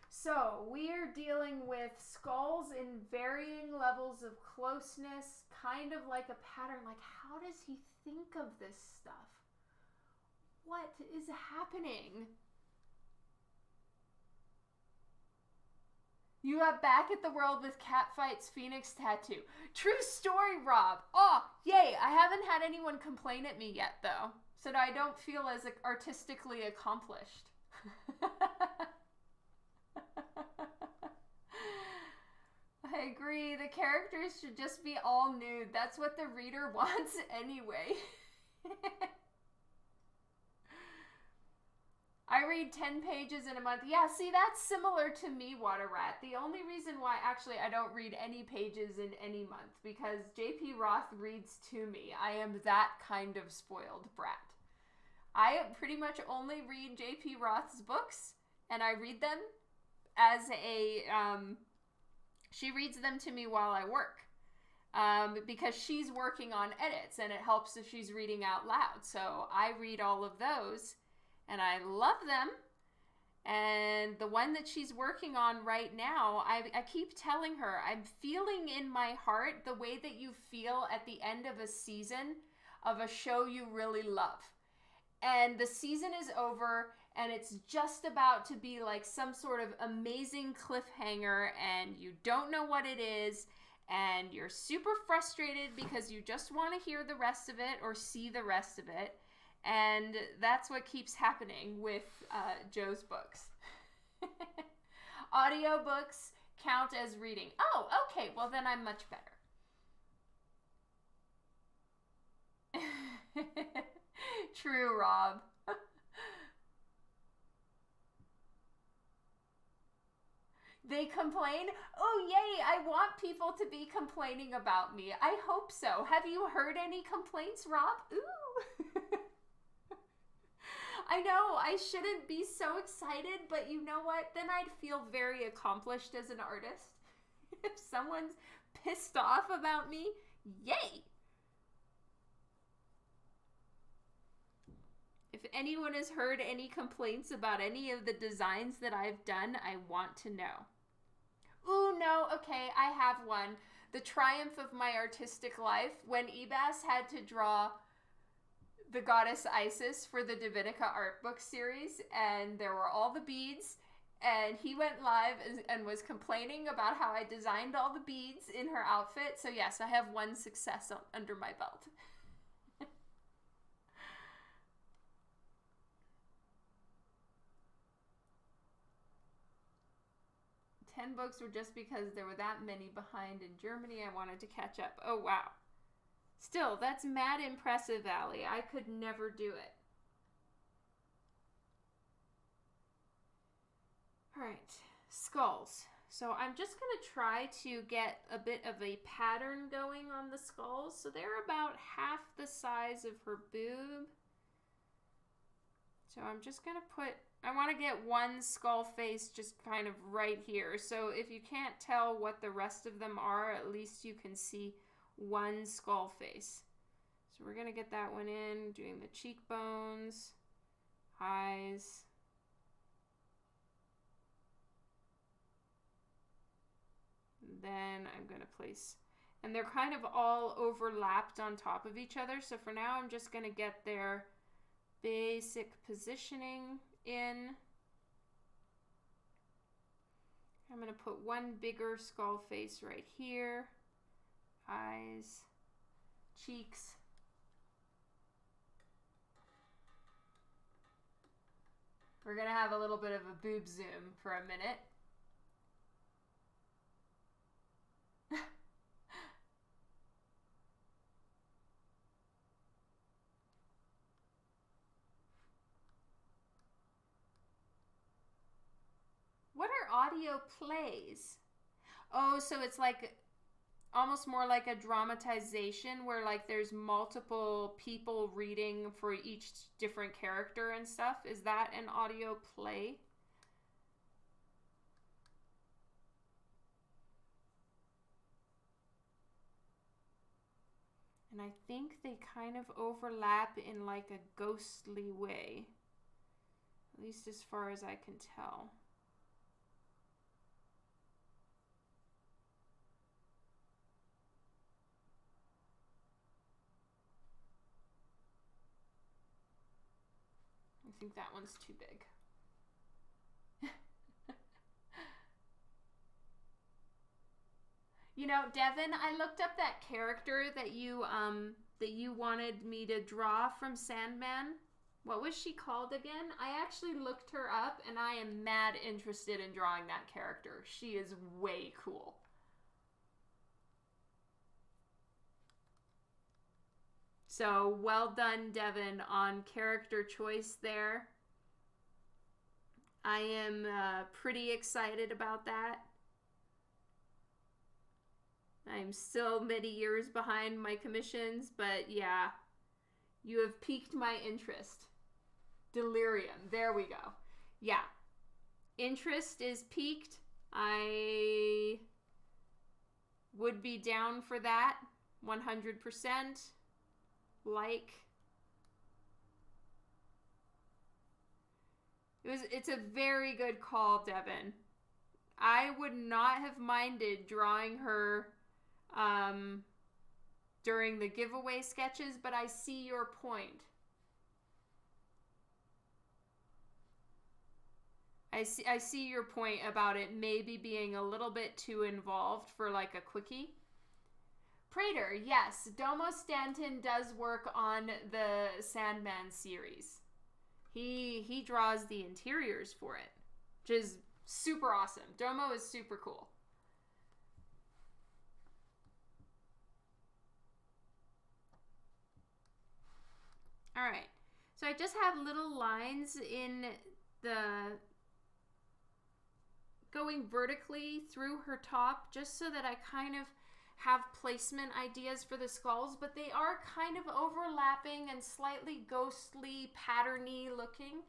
So, we're dealing with skulls in varying levels of closeness, kind of like a pattern. Like, how does he think of this stuff? What is happening? You are back at the world with Catfight's Phoenix tattoo. True story, Rob. Oh, yay. I haven't had anyone complain at me yet, though, so that I don't feel as artistically accomplished. I agree. The characters should just be all nude. That's what the reader wants anyway. I read 10 pages in a month. Yeah, see, that's similar to me, Water Rat. The only reason why, actually, I don't read any pages in any month, because JP Roth reads to me. I am that kind of spoiled brat. I pretty much only read JP Roth's books, and I read them as a, she reads them to me while I work. Because she's working on edits, and it helps if she's reading out loud. So I read all of those, and I love them. And the one that she's working on right now, I keep telling her, I'm feeling in my heart the way that you feel at the end of a season of a show you really love. And the season is over, and it's just about to be like some sort of amazing cliffhanger, and you don't know what it is, and you're super frustrated because you just want to hear the rest of it or see the rest of it. And that's what keeps happening with Joe's books. Audiobooks count as reading. Oh, okay. Well, then I'm much better. True, Rob. They complain? Oh, yay, I want people to be complaining about me. I hope so. Have you heard any complaints, Rob? Ooh. I know, I shouldn't be so excited, but you know what? Then I'd feel very accomplished as an artist. If someone's pissed off about me, yay! If anyone has heard any complaints about any of the designs that I've done, I want to know. Ooh, no, okay, I have one. The triumph of my artistic life, when e.Bas had to draw the goddess Isis for the Davidica art book series, and there were all the beads, and he went live and was complaining about how I designed all the beads in her outfit. So yes, I have one success under my belt. 10 books were just because there were that many behind in Germany. I wanted to catch up. Oh, wow. Still, that's mad impressive, Allie. I could never do it. All right, skulls. So I'm just going to try to get a bit of a pattern going on the skulls. So they're about half the size of her boob. So I'm just going to put, I want to get one skull face just kind of right here. So if you can't tell what the rest of them are, at least you can see one skull face. So we're going to get that one in, doing the cheekbones, eyes. And then I'm going to place, and they're kind of all overlapped on top of each other. So for now, I'm just going to get their basic positioning in. I'm going to put one bigger skull face right here. Eyes, cheeks. We're going to have a little bit of a boob zoom for a minute. What are audio plays? Oh, so it's like almost more like a dramatization where like there's multiple people reading for each different character and stuff. Is that an audio play? And I think they kind of overlap in like a ghostly way, at least as far as I can tell. I think that one's too big. You know, Devin, I looked up that character that you wanted me to draw from Sandman. What was she called again? I actually looked her up and I am mad interested in drawing that character. She is way cool. So well done, Devin, on character choice there. I am pretty excited about that. I'm still many years behind my commissions, but yeah, you have piqued my interest. Delirium, there we go. Yeah, interest is piqued. I would be down for that 100%. Like, it's a very good call, Devin. I would not have minded drawing her during the giveaway sketches, but I see your point. I see your point about it maybe being a little bit too involved for like a quickie. Prater, yes, Domo Stanton does work on the Sandman series. He draws the interiors for it, which is super awesome. Domo is super cool. All right, so I just have little lines in the going vertically through her top just so that I kind of have placement ideas for the skulls, but they are kind of overlapping and slightly ghostly, patterny looking.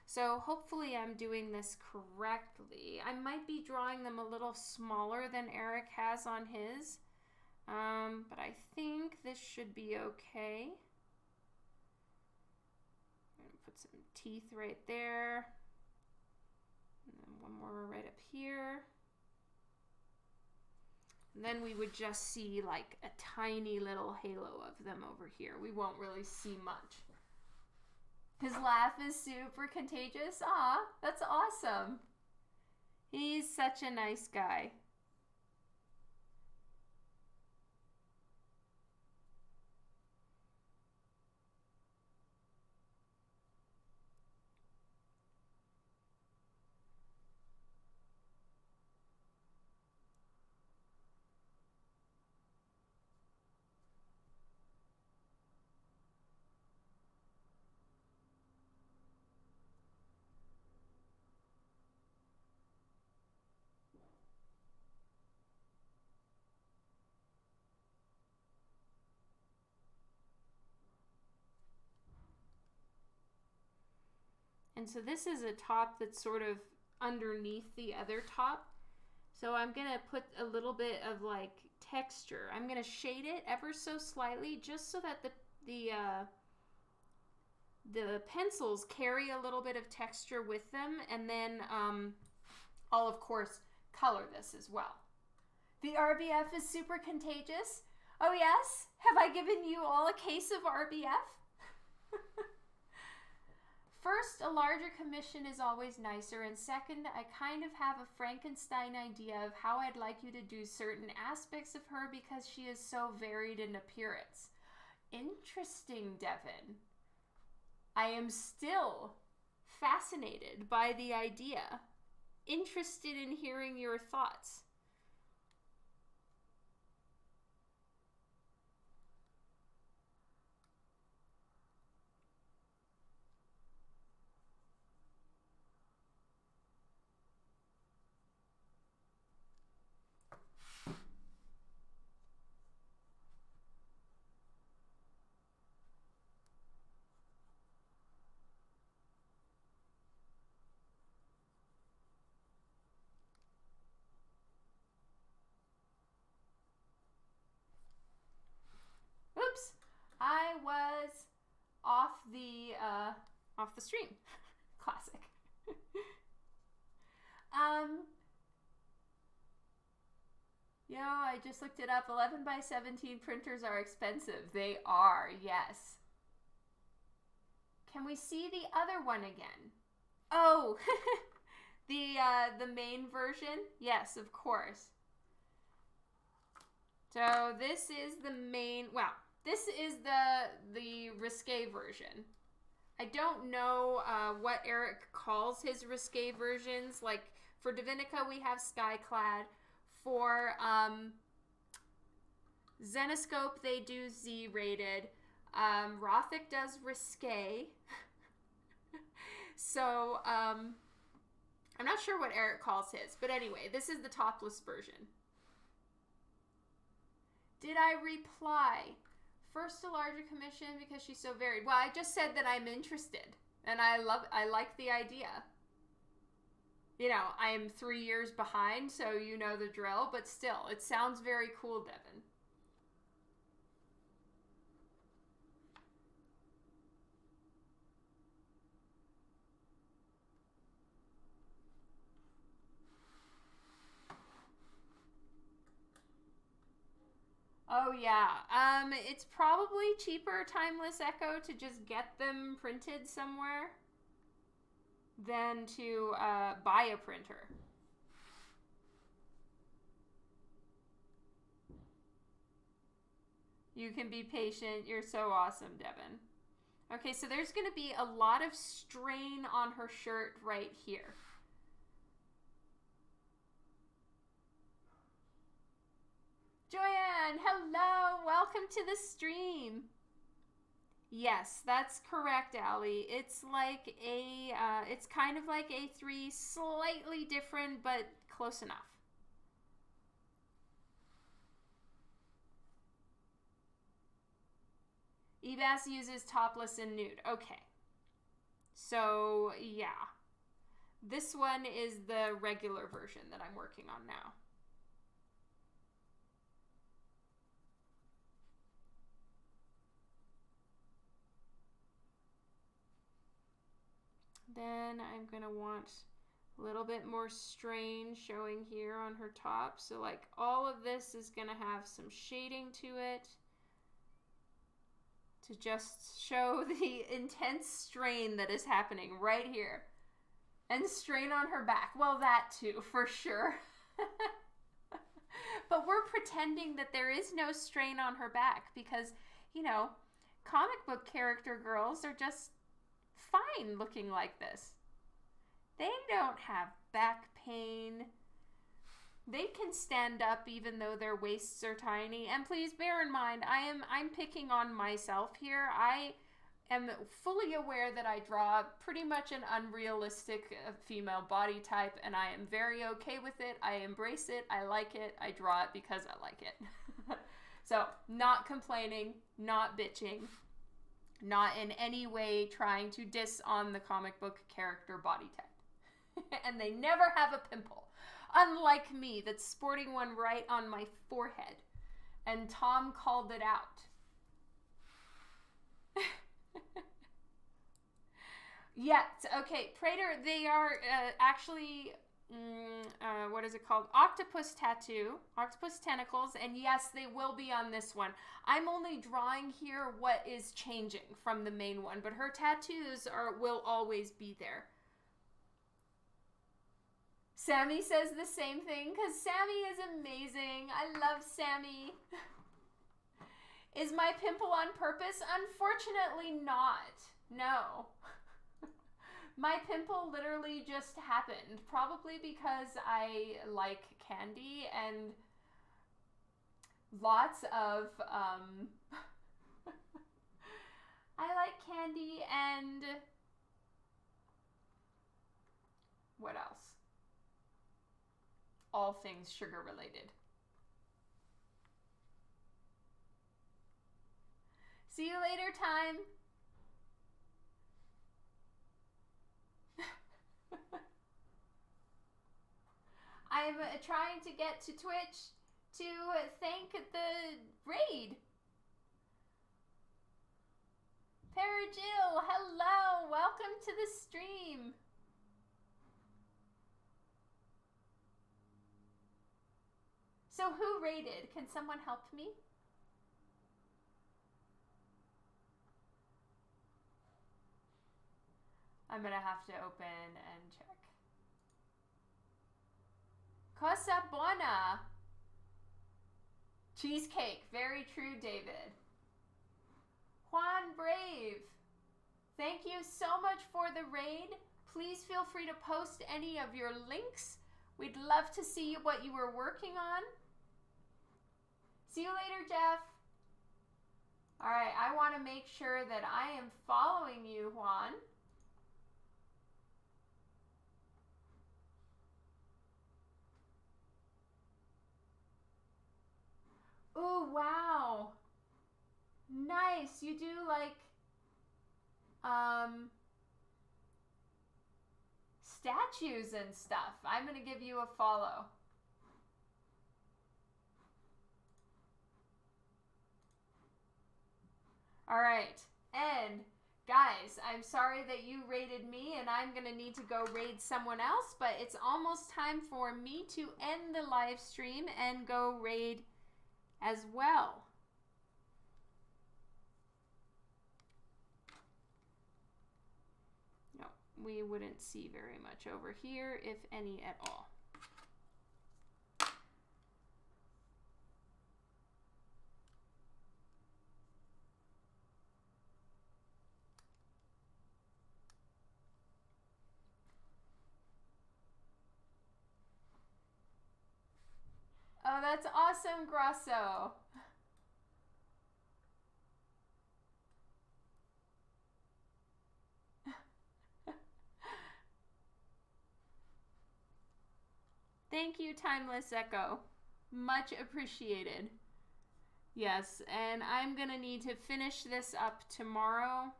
So hopefully I'm doing this correctly. I might be drawing them a little smaller than Eric has on his, but I think this should be okay. I'm gonna put some teeth right there, and then one more right up here. And then we would just see like a tiny little halo of them over here. We won't really see much. His laugh is super contagious. Aw, that's awesome. He's such a nice guy. And so this is a top that's sort of underneath the other top. So I'm gonna put a little bit of like texture. I'm going to shade it ever so slightly just so that the pencils carry a little bit of texture with them, and then I'll of course color this as well. The RBF is super contagious. Oh yes? Have I given you all a case of RBF? First, a larger commission is always nicer, and second, I kind of have a Frankenstein idea of how I'd like you to do certain aspects of her because she is so varied in appearance. Interesting, Devin. I am still fascinated by the idea. Interested in hearing your thoughts. Oops, I was off the stream. Classic. I just looked it up. 11 by 17 printers are expensive. They are, yes. Can we see the other one again? Oh, the main version? Yes, of course. So this is the main, well, this is the risque version. I don't know what Eric calls his risque versions. Like for Divinica, we have Skyclad. For Zenoscope, they do Z-rated. Rothic does risque. So I'm not sure what Eric calls his, but anyway, this is the topless version. Did I reply? First, a larger commission because she's so varied. Well, I just said that I'm interested, and I like the idea. I am 3 years behind, so you know the drill, but still, it sounds very cool, Devin. Oh yeah, it's probably cheaper, Timeless Echo, to just get them printed somewhere than to buy a printer. You can be patient. You're so awesome, Devin. Okay, so there's going to be a lot of strain on her shirt right here. Joanne, hello. Welcome to the stream. Yes, that's correct, Allie. It's like it's kind of like A3, slightly different, but close enough. e.Bas uses topless and nude. Okay. So, yeah. This one is the regular version that I'm working on now. Then I'm going to want a little bit more strain showing here on her top. So like all of this is going to have some shading to it to just show the intense strain that is happening right here. And strain on her back. Well, that too, for sure. But we're pretending that there is no strain on her back because, comic book character girls are just fine looking like this. They don't have back pain. They can stand up even though their waists are tiny. And please bear in mind, I'm picking on myself here. I am fully aware that I draw pretty much an unrealistic female body type, and I am very okay with it. I embrace it. I like it. I draw it because I like it. So, not complaining, not bitching. Not in any way trying to diss on the comic book character body type. And they never have a pimple. Unlike me, that's sporting one right on my forehead. And Tom called it out. Yes, okay, Prater, they are actually, what is it called? Octopus tattoo, octopus tentacles, and yes, they will be on this one. I'm only drawing here what is changing from the main one, but her tattoos will always be there. Sammy says the same thing, because Sammy is amazing. I love Sammy. Is my pimple on purpose? Unfortunately not. No. My pimple literally just happened. Probably because I like candy and lots of, I like candy and what else? All things sugar related. See you later, time. I'm trying to get to Twitch to thank the raid. Parajil, hello, welcome to the stream. So who raided? Can someone help me? I'm gonna have to open and check. Cosa buona. Cheesecake. Very true, David. Juan Brave. Thank you so much for the raid. Please feel free to post any of your links. We'd love to see what you were working on. See you later, Jeff. All right, I want to make sure that I am following you, Juan. Ooh, wow. Nice. You do like statues and stuff. I'm going to give you a follow. All right. And guys, I'm sorry that you raided me and I'm going to need to go raid someone else, but it's almost time for me to end the live stream and go raid as well. No, we wouldn't see very much over here, if any at all. Oh, that's awesome, Grasso. Thank you, Timeless Echo. Much appreciated. Yes, and I'm going to need to finish this up tomorrow.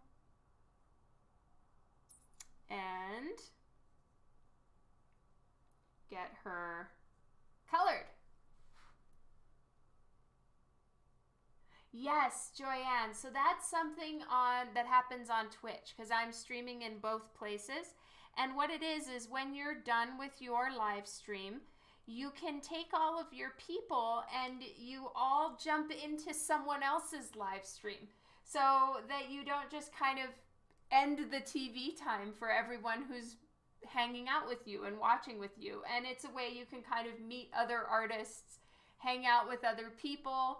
And get her colored. Yes, Joyanne. So that's something that happens on Twitch because I'm streaming in both places. And what it is when you're done with your live stream, you can take all of your people and you all jump into someone else's live stream so that you don't just kind of end the TV time for everyone who's hanging out with you and watching with you. And it's a way you can kind of meet other artists, hang out with other people.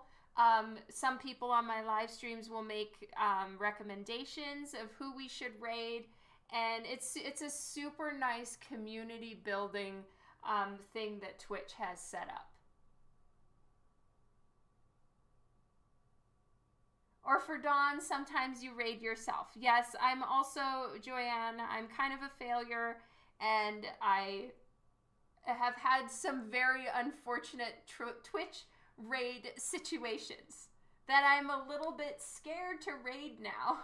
Some people on my live streams will make recommendations of who we should raid, and it's a super nice community building thing that Twitch has set up. Or for Dawn, sometimes you raid yourself. Yes, I'm also, Joyanne, I'm kind of a failure, and I have had some very unfortunate Twitch raid situations that I'm a little bit scared to raid now.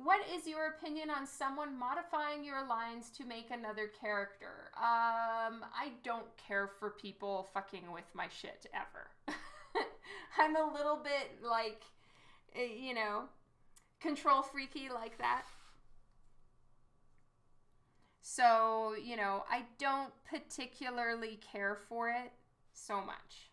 What is your opinion on someone modifying your lines to make another character? I don't care for people fucking with my shit ever. I'm a little bit like, you know, control freaky like that. So, you know, I don't particularly care for it so much.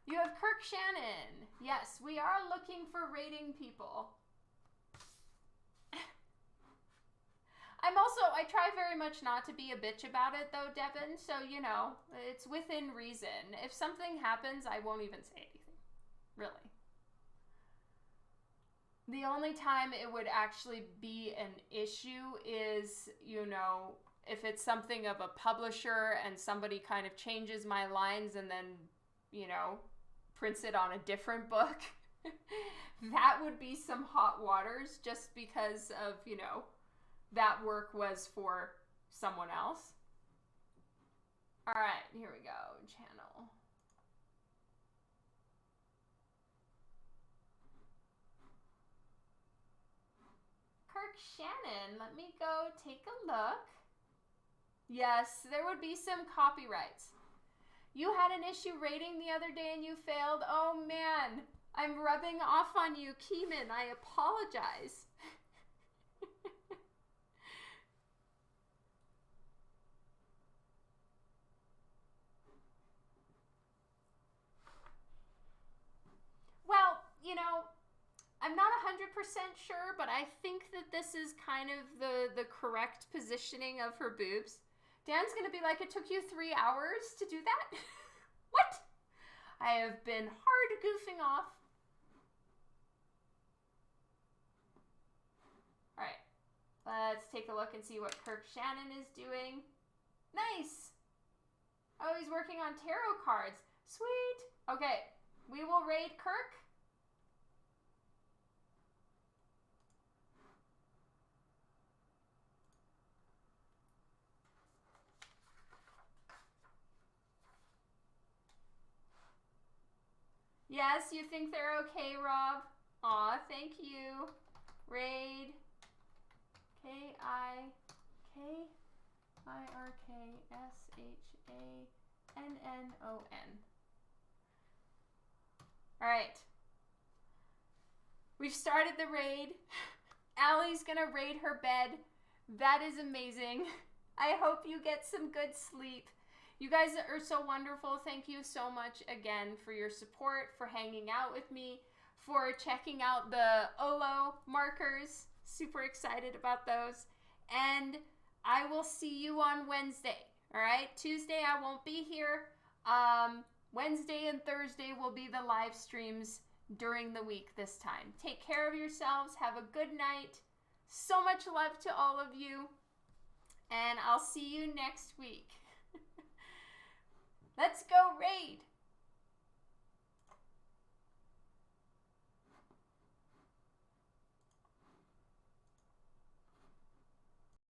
You have Kirk Shannon. Yes, we are looking for rating people. I try very much not to be a bitch about it though, Devin. So, you know, it's within reason. If something happens, I won't even say anything. Really. The only time it would actually be an issue is, you know, if it's something of a publisher and somebody kind of changes my lines and then, you know, prints it on a different book. That would be some hot waters just because of, you know, that work was for someone else. All right, here we go. Channel. Kirk Shannon, let me go take a look. Yes, there would be some copyrights. You had an issue rating the other day and you failed. Oh man, I'm rubbing off on you, Keeman. I apologize. Well, you know, I'm not 100% sure, but I think that this is kind of the correct positioning of her boobs. Dan's going to be like, it took you 3 hours to do that? What? I have been hard goofing off. All right, let's take a look and see what Kirk Shannon is doing. Nice. Oh, he's working on tarot cards. Sweet. Okay, we will raid Kirk. Yes, you think they're okay, Rob? Aw, thank you. Raid. Kirkirkshannon. All right. We've started the raid. Allie's gonna raid her bed. That is amazing. I hope you get some good sleep. You guys are so wonderful. Thank you so much again for your support, for hanging out with me, for checking out the Olo markers. Super excited about those. And I will see you on Wednesday. All right? Tuesday I won't be here. Wednesday and Thursday will be the live streams during the week this time. Take care of yourselves. Have a good night. So much love to all of you. And I'll see you next week. Let's go raid!